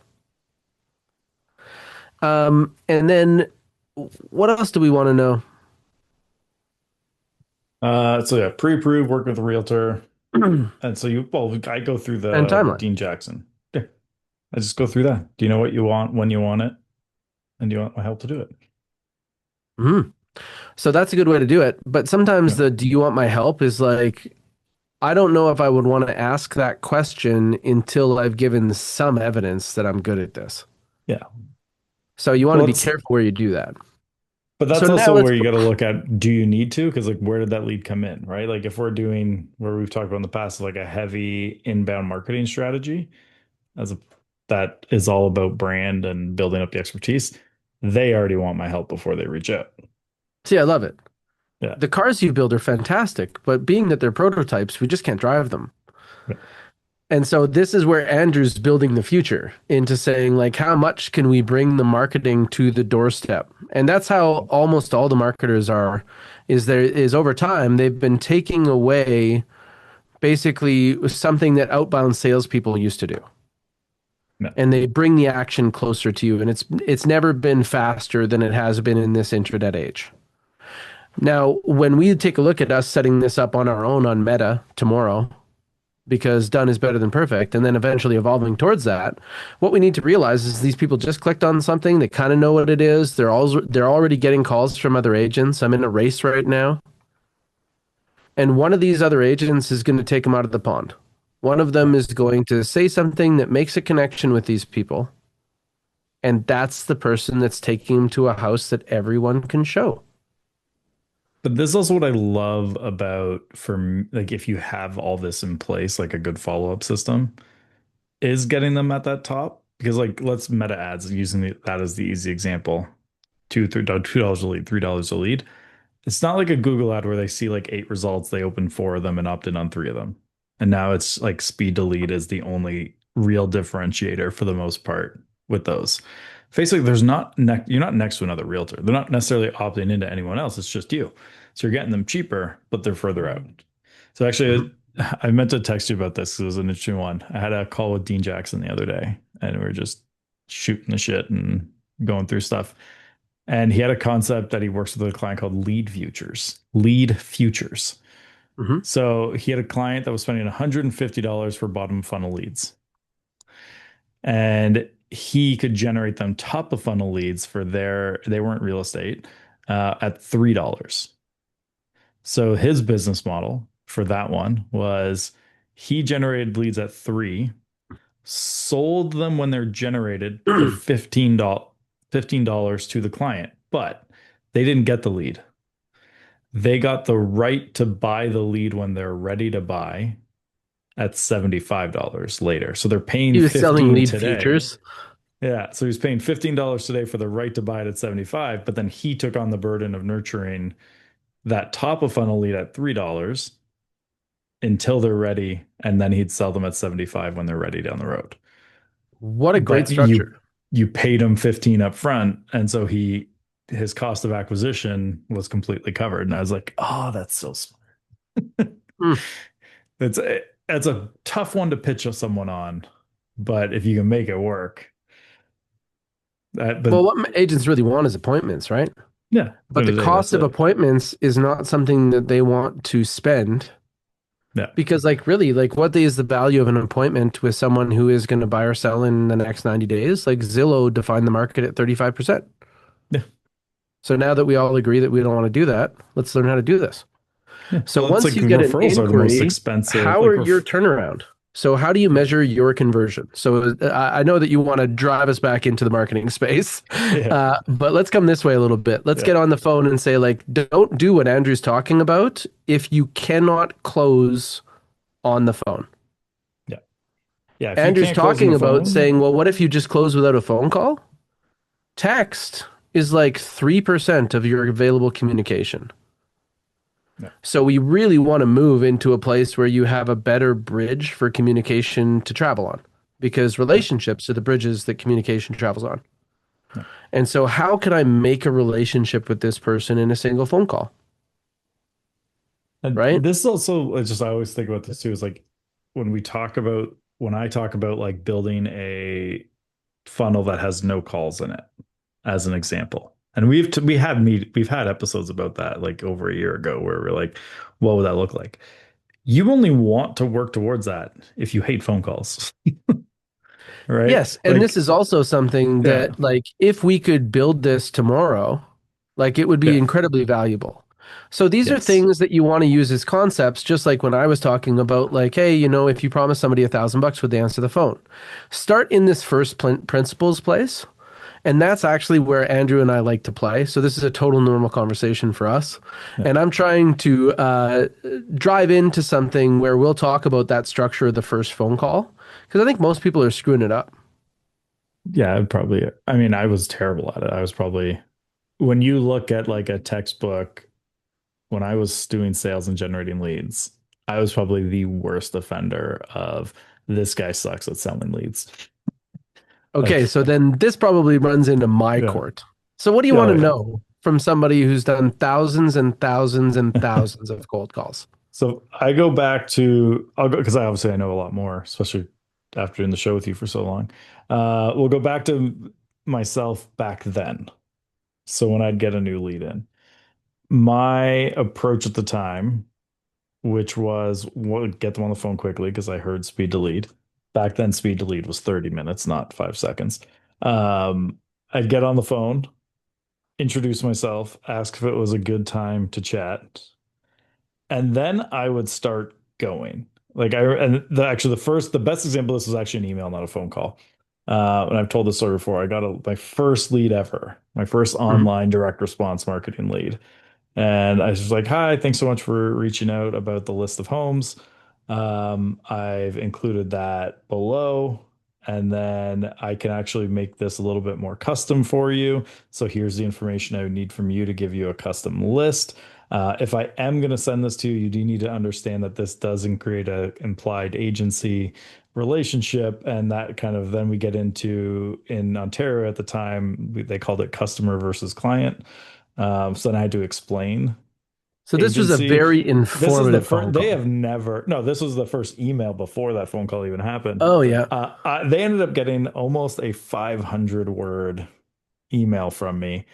And then what else do we want to know? So yeah, pre-approved, work with a realtor. And And so I go through the timeline. Dean Jackson. Yeah, I just go through that. Do you know what you want when you want it? And do you want my help to do it? Mhm. So that's a good way to do it. But sometimes Yeah. the do you want my help is like, I don't know if I would want to ask that question until I've given some evidence that I'm good at this. Yeah. So you want to Well, be it's careful where you do that. but So that's now also let's where you got to look at, do you need to? Because like where did that lead come in, right? Like if we're doing where we've talked about in the past, like a heavy inbound marketing strategy as a that is all about brand and building up the expertise, they already want my help before they reach out. see, I love it. Yeah. The cars you build are fantastic, but being that they're prototypes, we just can't drive them. Yeah. And so this is where Andrew's building the future into saying like how much can we bring the marketing to the doorstep? And that's how almost all the marketers are is over time they've been taking away basically something that outbound salespeople used to do. No. And they bring the action closer to you. And it's never been faster than it has been in this intranet age. Now, when we take a look at us setting this up on our own on Meta tomorrow, because done is better than perfect, and then eventually evolving towards that, what we need to realize is these people just clicked on something, they kind of know what it is. They're already getting calls from other agents. I'm in a race right now, and one of these other agents is going to take them out of the pond. One of Yeah. them is going to say something that makes a connection with these people, and that's the person that's taking them to a house that everyone can show. But this is also what I love about like if you have all this in place, like a good follow-up system, is getting them at that top. Because like let's meta ads using that as the easy example. $2 a lead, $3 a lead. It's not like a Google ad where they see like 8 results, they open 4 of them and opt in on 3 of them. And now it's like speed to lead is the only real differentiator for the most part with those. Basically, you're not next to another realtor. They're not necessarily opting into anyone else. It's just you. So you're getting them cheaper, but they're further out. So Mhm. actually, I meant to text you about this because it was an interesting one. I had a call with Dean Jackson the other day, and we were just shooting the shit and going through stuff. And he had a concept that he works with a client called lead futures. Lead futures. Mhm. So he had a client that was spending $150 for bottom funnel leads. And he could generate them top of funnel leads they weren't real estate, at $3. So his business model for that one was he generated leads at 3, sold them when they're generated for $15 to the client, but they didn't get the lead. They got the right to buy the lead when they're ready to buy at $75 later. So they're paying He was selling 15 lead today. futures. Yeah, so he's paying $15 today for the right to buy it at 75, but then he took on the burden of nurturing that top of funnel lead at $3 until they're ready, and then he'd sell them at 75 when they're ready down the road. What a great But structure. you paid him 15 up front, and so his cost of acquisition was completely covered. And I was like, oh, that's so smart. Hmm. It's it's a tough one to pitch someone on, but if you can make it work, but Well, what agents really want is appointments, right? Yeah. At the But end the of the day, that's cost of it. appointments is not something that they want to spend Yeah. because, like, really, like, what is the value of an appointment with someone who is going to buy or sell in the next 90 days? Like, Zillow defined the market at 35%. Yeah. So now that we all agree that we don't want to do that, let's learn how to do this. Yeah. So Well, it's once like you get an referrals are the most inquiry, expensive. how are Like your turnaround? So how do you yeah. measure your conversion? So I know that you want to drive us back into the marketing space, Yeah. but let's come this way a little bit. Let's Yeah. get on the phone and say, like, don't do what Andrew's talking about if you cannot close on the phone. Yeah. Yeah. If you Andrew's can't close on talking the about phone, saying, well, what if you just close without a phone call? Text is like 3% of your available communication. yeah. So we really want to move into a place where you have a better bridge for communication to travel on because Yeah. relationships are the bridges that communication travels on. Yeah. And so how can I make a relationship with this person in a single phone call, And right? this is also it's just I always think about this too, is like when I talk about like building a funnel that has no calls in it, as an example. And we've had episodes about that like over a year ago where we're like, what would that look like? You only want to work towards that if you hate phone calls, right? Yes, and this Like, is also something yeah, that, like, if we could build this tomorrow, like, it would be yeah, incredibly valuable. So these are yes, things that you want to use as concepts, just like when I was talking about, like, hey, if you promise somebody $1,000, would they answer the phone? Start in this first principles place, and that's actually where Andrew and I like to play. So this is a total normal conversation for us, yeah, and I'm trying to drive into something where we'll talk about that structure of the first phone call because I think most people are screwing it up. yeah. I'd probably, I mean, I was terrible at it. I was probably, when you look at like a textbook, when I was doing sales and generating leads, I was probably the worst offender of this guy sucks at selling leads. Okay, Like, so then this probably runs into my yeah, court. So what do you yeah, want oh to yeah. know from somebody who's done thousands and thousands and thousands of cold calls? So I go back to I'll go because I know a lot more, especially after doing the show with you for so long. We'll go back to myself back then. So when I'd get a new lead in, my approach at the time, which was get them on the phone quickly because I heard speed to lead. Back then, speed to lead was 30 minutes, not 5 seconds. I'd get on the phone, introduce myself, ask if it was a good time to chat, and then I would start going. Like actually the best example of this was actually an email, not a phone call. And I've told this story before. I got my first lead ever, my first Mhm. online direct response marketing lead. And I was like, hi, thanks so much for reaching out about the list of homes. I've included that below, and then I can actually make this a little bit more custom for you. So here's the information I would need from you to give you a custom list. If I am going to send this to you, you do need to understand that this doesn't create a implied agency relationship, and that kind of then we get into in Ontario at the time they called it customer versus client. So then I had to explain So this was a agency. very This is the informative first, phone they call. have never, no, this was the first email before that phone call even happened. Oh yeah. They ended up getting almost a 500 word email from me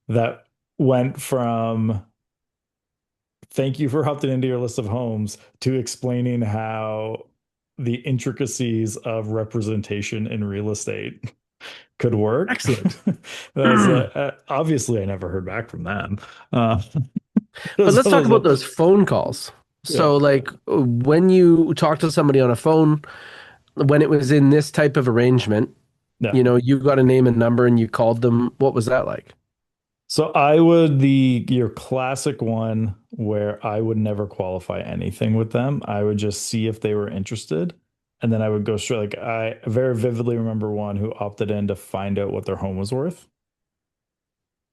that went from thank you for opting into your list of homes to explaining how the intricacies of representation in real estate could work. Excellent. That was obviously I never heard back from them. Uh, But let's talk about so, those phone calls. yeah, So, like, when you talk to somebody on a phone, when it was in this type of arrangement, yeah. you got a name and number and you called them. What was that like? So I would the your classic one where I would never qualify anything with them. I would just see if they were interested, and then I would go straight. Like I very vividly remember one who opted in to find out what their home was worth.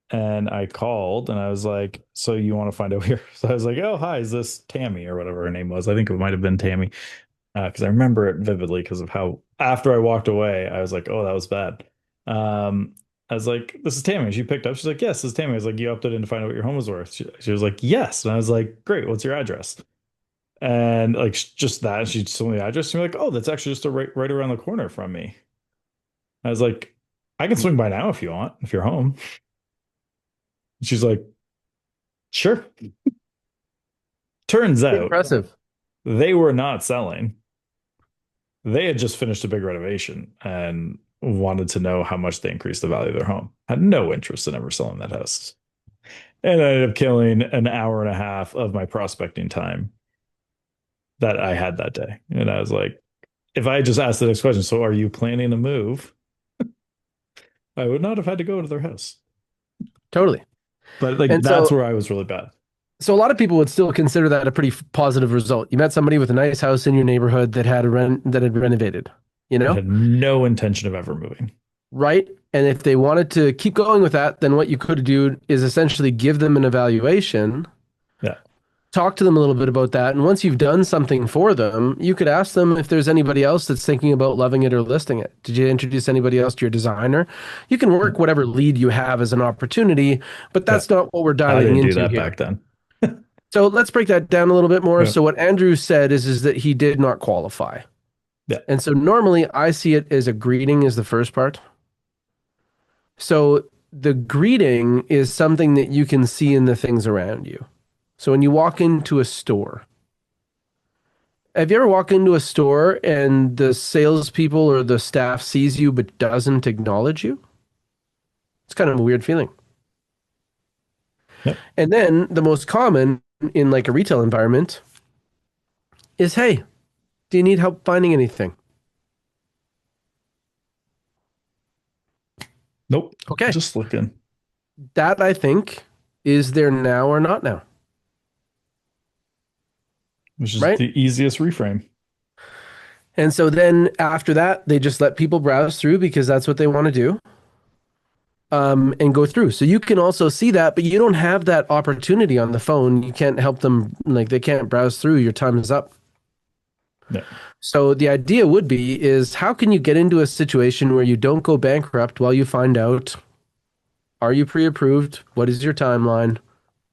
And I called and I was like, so you want to find out here? So I was like, oh, hi, is this Tammy or whatever her name was? I think it might have been Tammy. Because I remember it vividly because of how after I walked away, I was like, oh, that was bad. Um, I was like, this is Tammy. She picked up. She's like, yes, this is Tammy. I was like, you opted in to find out what your home was worth. She was like, yes. And I was like, great. What's your address? And like just that, she told me the address. And you're like, oh, that's actually just right around the corner from me. I was like, I can swing by now if you want, if you're home. She's like, sure. Turns out Impressive. they were not selling. They had just finished a big renovation and wanted to know how much they increased the value of their home. Had no interest in ever selling that house. And I ended up killing an hour and a half of my prospecting time that I had that day. And I was like, if I had just asked the next question, so are you planning to move? I would not have had to go to their house. Totally. But like And that's so, where I was really bad. so a lot of people would still consider that a pretty positive result. You met somebody with a nice house in your neighborhood that had renovated, you I know? had no intention of ever moving. Right? And if they wanted to keep going with that, then what you could do is essentially give them an evaluation, Yeah. talk to them a little bit about that. And once you've done something for them, you could ask them if there's anybody else that's thinking about loving it or listing it. Did you introduce anybody else to your designer? You can Yeah. work whatever lead you have as an opportunity, but Yeah. that's not what we're I dialing didn't do into that here. back then. So let's break that down a little bit more. Yeah. So what Andrew said is that he did not qualify. Yeah. And so normally I see it as a greeting is the first part. So the greeting is something that you can see in the things around you. So when you walk into a store, have you ever walked into a store and the salespeople or the staff sees you but doesn't acknowledge you? It's kind of a weird feeling. Yep. And then the most common in like a retail environment is, hey, do you need help finding anything? Nope. Okay. Just looking. That I think is there now or not now, Which is right? the easiest reframe. And so then after that, they just let people browse through because that's what they want to do, and go through. So you can also see that, but you don't have that opportunity on the phone. You can't help them, like they can't browse through. Your time is up. Yeah. So the idea would be is how can you get into a situation where you don't go bankrupt while you find out, are you pre-approved? What is your timeline?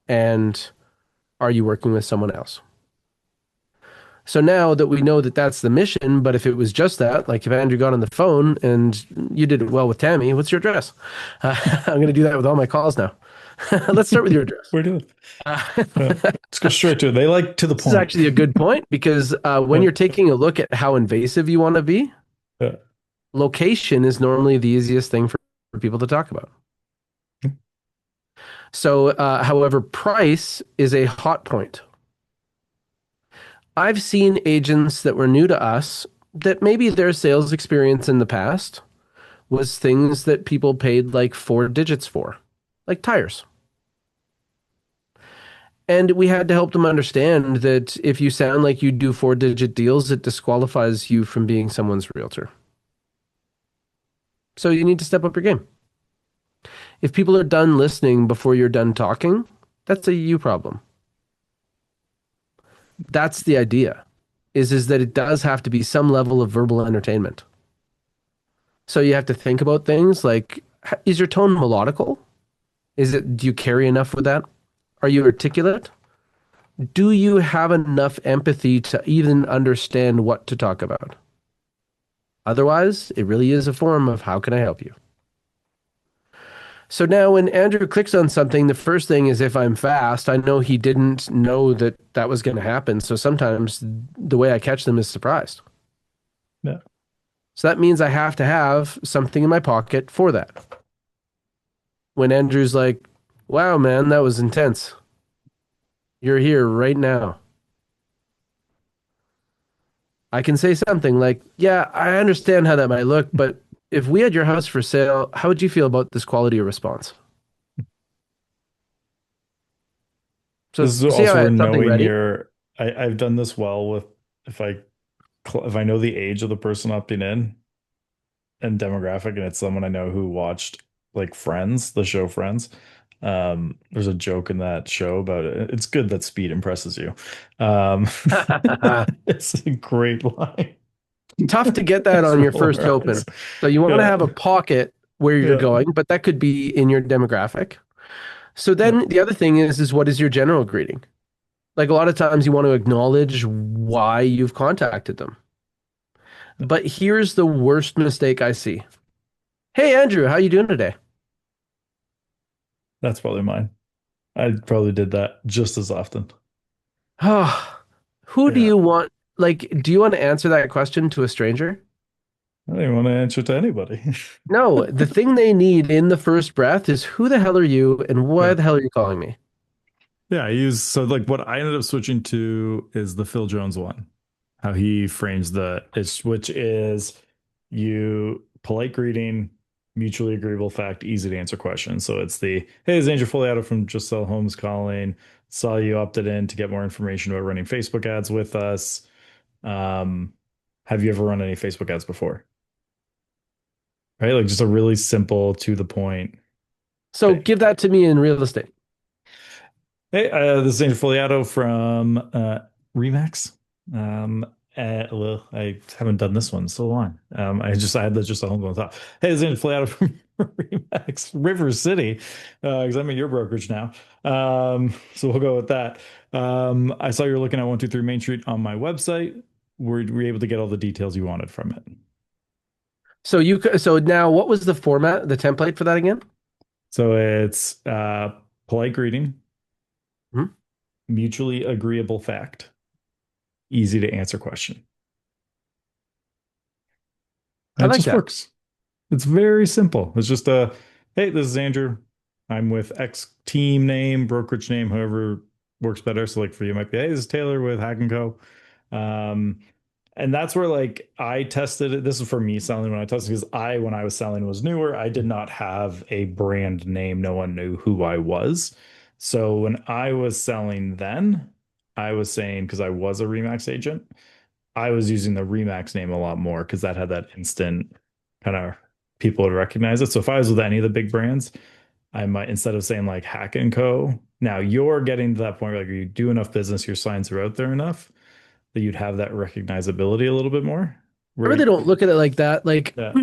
And are you working with someone else? So now that we know that that's the mission, but if it was just that, like if Andrew got on the phone and you did it well with Tammy, what's your address? I'm going to do that with all my calls now. Let's start with your address. We're doing. Uh, Yeah. Let's go straight to it. They like to the this is point. actually a good point because when Yeah. you're taking a look at how invasive you want to be, Yeah. location is normally the easiest thing for people to talk about. So, however, price is a hot point. I've seen agents that were new to us that maybe their sales experience in the past was things that people paid like 4 digits for, like tires. And we had to help them understand that if you sound like you do 4 digit deals, it disqualifies you from being someone's realtor. So you need to step up your game. If people are done listening before you're done talking, that's a you problem. That's the idea, is that it does have to be some level of verbal entertainment. So you have to think about things like, is your tone melodical? Do you carry enough with that? Are you articulate? Do you have enough empathy to even understand what to talk about? Otherwise, it really is a form of how can I help you? So now when Andrew clicks on something, the first thing is if I'm fast, I know he didn't know that that was going to happen. So sometimes the way I catch them is surprised. Yeah. So that means I have to have something in my pocket for that. When Andrew's like, wow, man, that was intense. You're here right now. I can say something like, yeah, I understand how that might look, but if we had your house for sale, how would you feel about this quality of response? This So is see how also I where had something knowing ready? your I've done this well with if I if I know the age of the person opting in and demographic and it's someone I know who watched like Friends, the show Friends. There's a joke in that show about it. It's good that speed impresses you. Um, it's a great line. Tough to get that It's on your real first open. hilarious. So you want to Yeah, have a pocket where you're yeah, going, but that could be in your demographic. So yeah, then the other thing is what is your general greeting? Like a lot of times you want to acknowledge why you've contacted them. yeah. But here's the worst mistake I see. Hey Andrew, how you doing today? That's probably mine. I probably did that just as often. Oh, who do Yeah. you want? Like, do you want to answer that question to a stranger? I don't even want to answer to anybody. No, the thing they need in the first breath is who the hell are you and why Yeah. the hell are you calling me? Yeah, I use so like what I ended up switching to is the Phil Jones one. How he frames which is you polite greeting, mutually agreeable fact, easy to answer question. So it's the hey, this is Andrew Foliato from Just Sell Homes calling. Saw you opted in to get more information about running Facebook ads with us. Um, have you ever run any Facebook ads before? Right? Like just a really simple to the point So thing. give that to me in real estate. Hey, this is Andrew Foliato from Remax. Um, well, I haven't done this one in so long. I had just a homegrown thought. Hey, this is Andrew Foliato from Remax River City, because I'm at your brokerage now. So we'll go with that. I saw you're looking at 123 Main Street on my website. Were you able to get all the details you wanted from it? So now what was the format, the template for that again? So it's polite greeting, Hmm? mutually agreeable fact, easy to answer question. I And it like just that. works. It's very simple. It's just a, hey, this is Andrew. I'm with X team name, brokerage name, however works better. So like for you, it might be, hey, this is Taylor with Hack and Co. Um, and that's where like I tested it. This is for me selling when I tested because when I was selling was newer. I did not have a brand name. No one knew who I was. So when I was selling then, I was saying because I was a Remax agent, I was using the Remax name a lot more because that had that instant kind of people would recognize it. So if I was with any of the big brands, I might instead of saying like Hack and Co. Now you're getting to that point where like you do enough business, your signs are out there enough that you'd have that recognizability a little bit more. I Where really don't look at it like that. Like, yeah,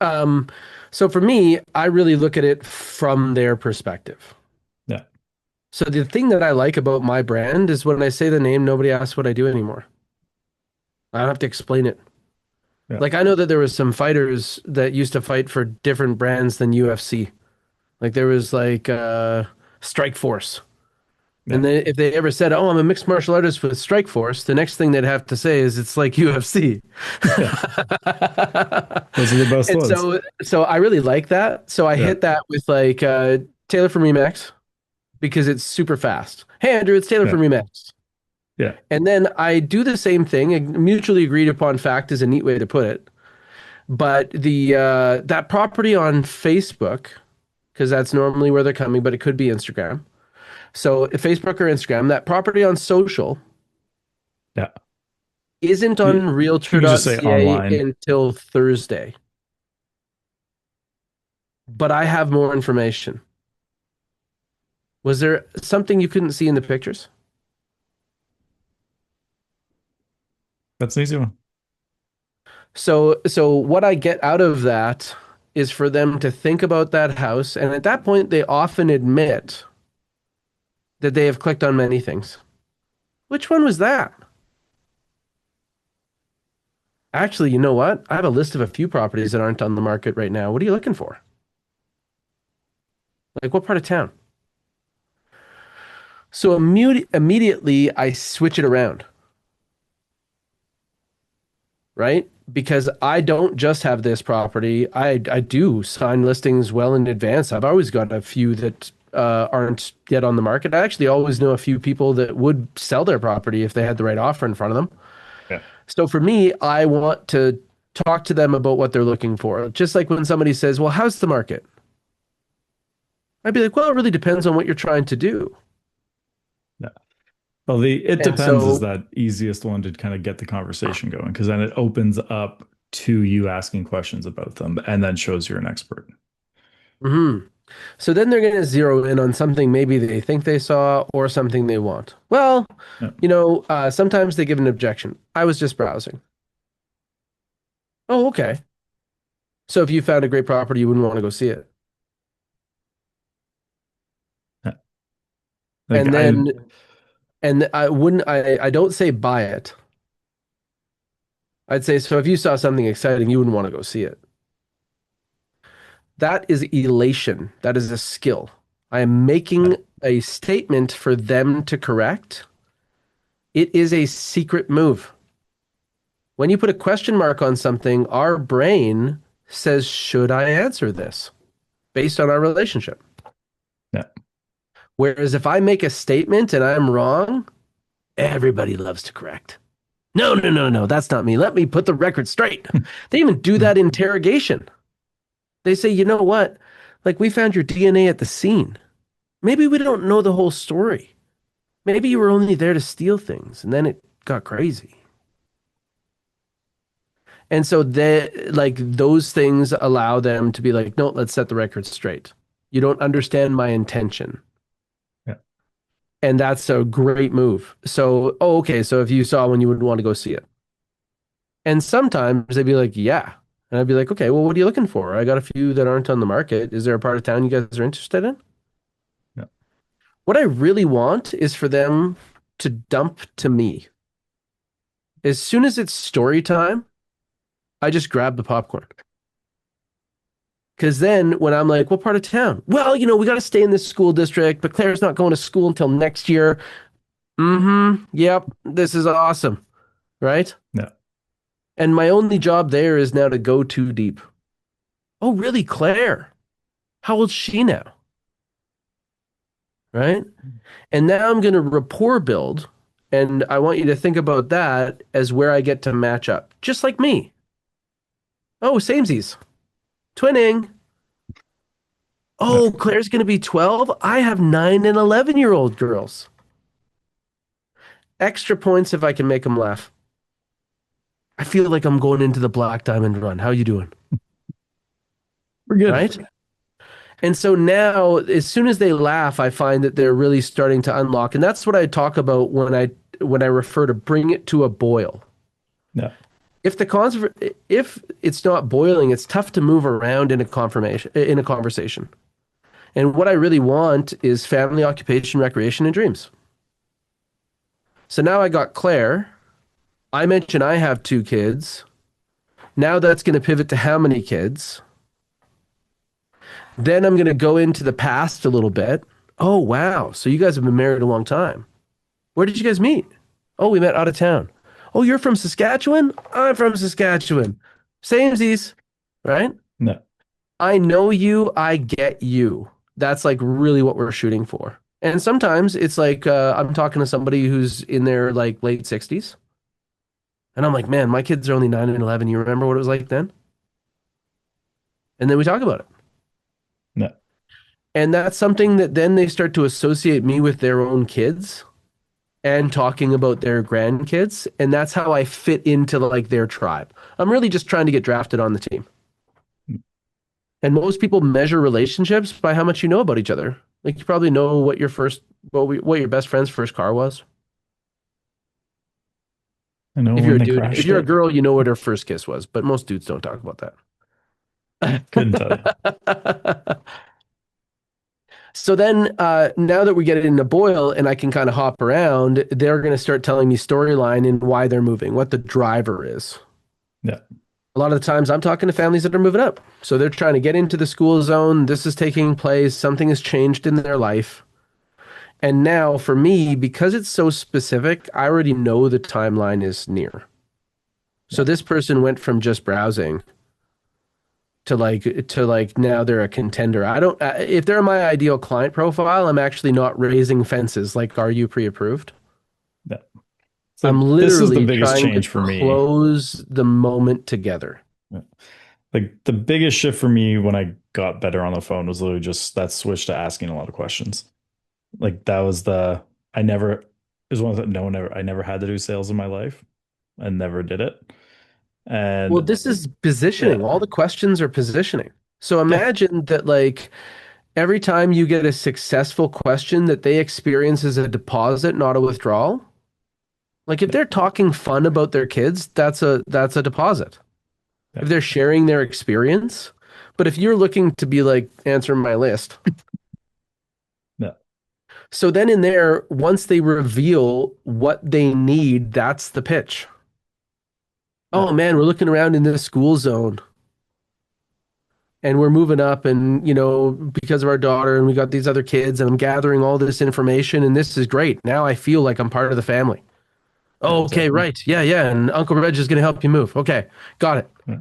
um, so for me, I really look at it from their perspective. yeah, So the thing that I like about my brand is when I say the name, nobody asks what I do anymore. I don't have to explain it. yeah, Like I know that there was some fighters that used to fight for different brands than UFC. Like there was like Strike Force. yeah, And then if they ever said, "Oh, I'm a mixed martial artist with Strike Force," the next thing they'd have to say is it's like UFC. yeah. Those are the best And ones. so I really like that. So I Yeah, hit that with like Taylor from Remax because it's super fast. Hey Andrew, it's Taylor yeah, from Remax. yeah, And then I do the same thing. A mutually agreed upon fact is a neat way to put it. But the that property on Facebook, because that's normally where they're coming, but it could be Instagram. So if Facebook or Instagram, that property on social yeah. isn't You, on you can just say realtor.ca online. until Thursday. But I have more information. Was there something you couldn't see in the pictures? That's an easy one. So what I get out of that is for them to think about that house, and at that point they often admit that they have clicked on many things. Which one was that? Actually, you know what? I have a list of a few properties that aren't on the market right now. What are you looking for? Like what part of town? So immediately I switch it around, right? Because I don't just have this property. I do sign listings well in advance. I've always got a few that aren't yet on the market. I actually always know a few people that would sell their property if they had the right offer in front of them. Yeah, So for me, I want to talk to them about what they're looking for. Just like when somebody says, "Well, how's the market?" I'd be like, "Well, it really depends on what you're trying to do." yeah. Well, the it And depends is so, that easiest one to kind of get the conversation going because then it opens up to you asking questions about them and then shows you're an expert. mhm. So then they're going to zero in on something maybe they think they saw or something they want. Well, Yeah, sometimes they give an objection. I was just browsing. Oh, okay. So if you found a great property, you wouldn't want to go see it. yeah. Like And I, then, and I don't say buy it. I'd say, so if you saw something exciting, you wouldn't want to go see it. That is elation. That is a skill. I am Yeah. making a statement for them to correct. It is a secret move. When you put a question mark on something, our brain says, should I answer this based on our relationship? Yeah. Whereas if I make a statement and I'm wrong, everybody loves to correct. No, no, no, no, that's not me. Let me put the record straight. They even do that interrogation. They say, you know what? Like, we found your DNA at the scene. Maybe we don't know the whole story. Maybe you were only there to steal things and then it got crazy. And so they like those things allow them to be like, no, let's set the record straight. You don't understand my intention. Yeah. And that's a great move. So, oh, okay. So if you saw one, you would want to go see it. And sometimes they'd be like, yeah. And I'd be like, okay, well, what are you looking for? I got a few that aren't on the market. Is there a part of town you guys are interested in? Yeah. What I really want is for them to dump to me. As soon as it's story time, I just grab the popcorn. Because then when I'm like, what part of town? Well, we got to stay in this school district, but Claire's not going to school until next year. Mm-hmm. Yep. This is awesome. Right? Yeah. And my only job there is now to go too deep. Oh, really, Claire? How old's she now? Right? And now I'm going to rapport build. And I want you to think about that as where I get to match up. Just like me. Oh, samesies. Twinning. Yeah. Oh, Claire's going to be 12. I have 9 and 11-year-old girls. Extra points if I can make them laugh. I feel like I'm going into the Black Diamond run. How you doing? We're good. Right? And so now, as soon as they laugh, I find that they're really starting to unlock. And that's what I talk about when I refer to bring it to a boil. Yeah. If it's not boiling, it's tough to move around in a conversation. And what I really want is family, occupation, recreation, and dreams. So now I got Claire. I mentioned I have 2 kids. Now that's going to pivot to how many kids. Then I'm going to go into the past a little bit. Oh, wow. So you guys have been married a long time. Where did you guys meet? Oh, we met out of town. Oh, you're from Saskatchewan? I'm from Saskatchewan. Samesies, right? No. I know you. I get you. That's like really what we're shooting for. And sometimes it's like I'm talking to somebody who's in their like late 60s. And I'm like, man, my kids are only 9 and 11. You remember what it was like then? And then we talk about it. No. And that's something that then they start to associate me with their own kids and talking about their grandkids. And that's how I fit into like their tribe. I'm really just trying to get drafted on the team. And most people measure relationships by how much you know about each other. Like you probably know what your best friend's first car was. I know If you're when a they dude, if crashed you're a it. girl, you know what her first kiss was, but most dudes don't talk about Couldn't tell you. that. So then, now that we get it in a boil and I can kind of hop around, they're going to start telling me storyline and why they're moving, what the driver is. Yeah. A lot of the times I'm talking to families that are moving up. So they're trying to get into the school zone. This is taking place. Something has changed in their life. And now for me, because it's so specific, I already know the timeline is near. So Yeah. this person went from just browsing to like now they're a contender. I don't if they're my ideal client profile, I'm actually not raising fences like are you pre-approved? Yeah. I'm So this is the literally biggest trying to change for me. close the moment together. Yeah. Like the biggest shift for me when I got better on the phone was literally just that switch to asking a lot of questions. Like that was the I never it was one of the no one ever I never had to do sales in my life. I never did it. Well, And this is positioning. All yeah. the questions are positioning. So Yeah. imagine that like every time you get a successful question that they experience as a deposit, not a withdrawal. Like if Yeah. they're talking fun about their kids, that's a deposit. Yeah. If they're sharing their experience. But if you're looking to be like, answer my list. Yeah. So then in there, once they reveal what they need, that's the pitch. Yeah. Oh man, we're looking around in this school zone. and we're moving up and because of our daughter and we got these other kids and I'm gathering all this information and this is great. Now I feel like I'm part of the family. Yeah, Oh, okay, exactly. right. Yeah, yeah. And Uncle Reg is going to help you move. Okay, got it. Yeah.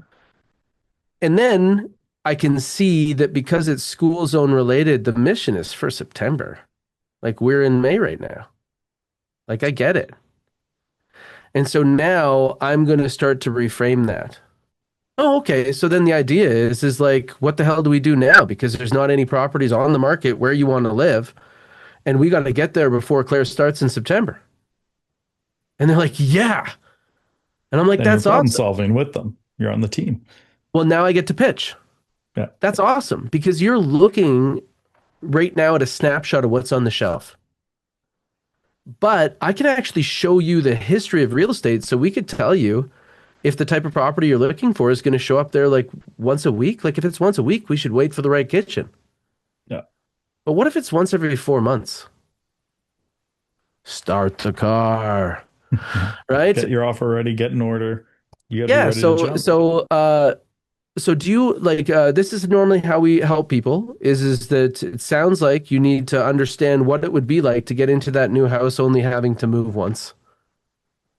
And then I can see that because it's school zone related, the mission is for September. Like we're in May right now. Like I get it. And so now I'm going to start to reframe that. Oh, okay. So then the idea is like, what the hell do we do now? Because there's not any properties on the market where you want to live, and we got to get there before Claire starts in September. And they're like, yeah. And I'm like, Then you're that's problem awesome. solving with them. You're on the team. Well, now I get to pitch. Yeah. That's awesome because you're looking right now at a snapshot of what's on the shelf. But I can actually show you the history of real estate so we could tell you if the type of property you're looking for is going to show up there like once a week. Like if it's once a week, we should wait for the right kitchen. Yeah. But what if it's once every 4 months? Start the car, right? Get your offer ready, get in order. You got to be Yeah. ready to So, jump. so, so do you like, this is normally how we help people is that it sounds like you need to understand what it would be like to get into that new house only having to move once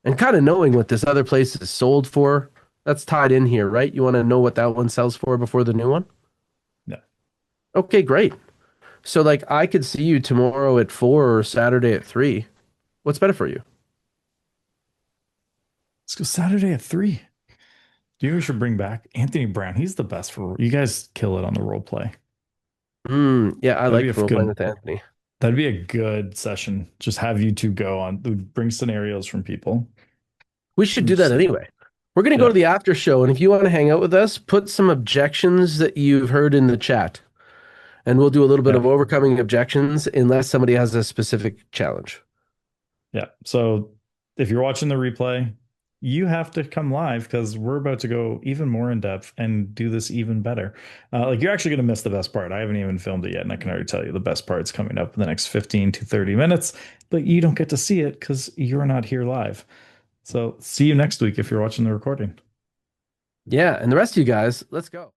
and kind of knowing what this other place is sold for. That's tied in here, right? You want to know what that one sells for before the new one? Yeah. Okay, great. So like I could see you tomorrow at 4 or Saturday at 3. What's better for you? Let's go Saturday at 3. Do you know who we should bring back? Anthony Brown. He's the best for you guys kill it on the role play. Yeah, I That'd be a like role playing good with Anthony. that'd be a good session. Just have you two go on, bring scenarios from people. We should And do that just, anyway. We're going to go yeah. to the after show, and if you want to hang out with us, put some objections that you've heard in the chat, and we'll do a little bit Yeah. of overcoming objections unless somebody has a specific challenge. Yeah. So if you're watching the replay, you have to come live because we're about to go even more in depth and do this even better. Like you're actually going to miss the best part. I haven't even filmed it yet, and I can already tell you the best part's coming up in the next 15 to 30 minutes, but you don't get to see it because you're not here live. So see you next week if you're watching the recording. Yeah, and the rest of you guys, let's go.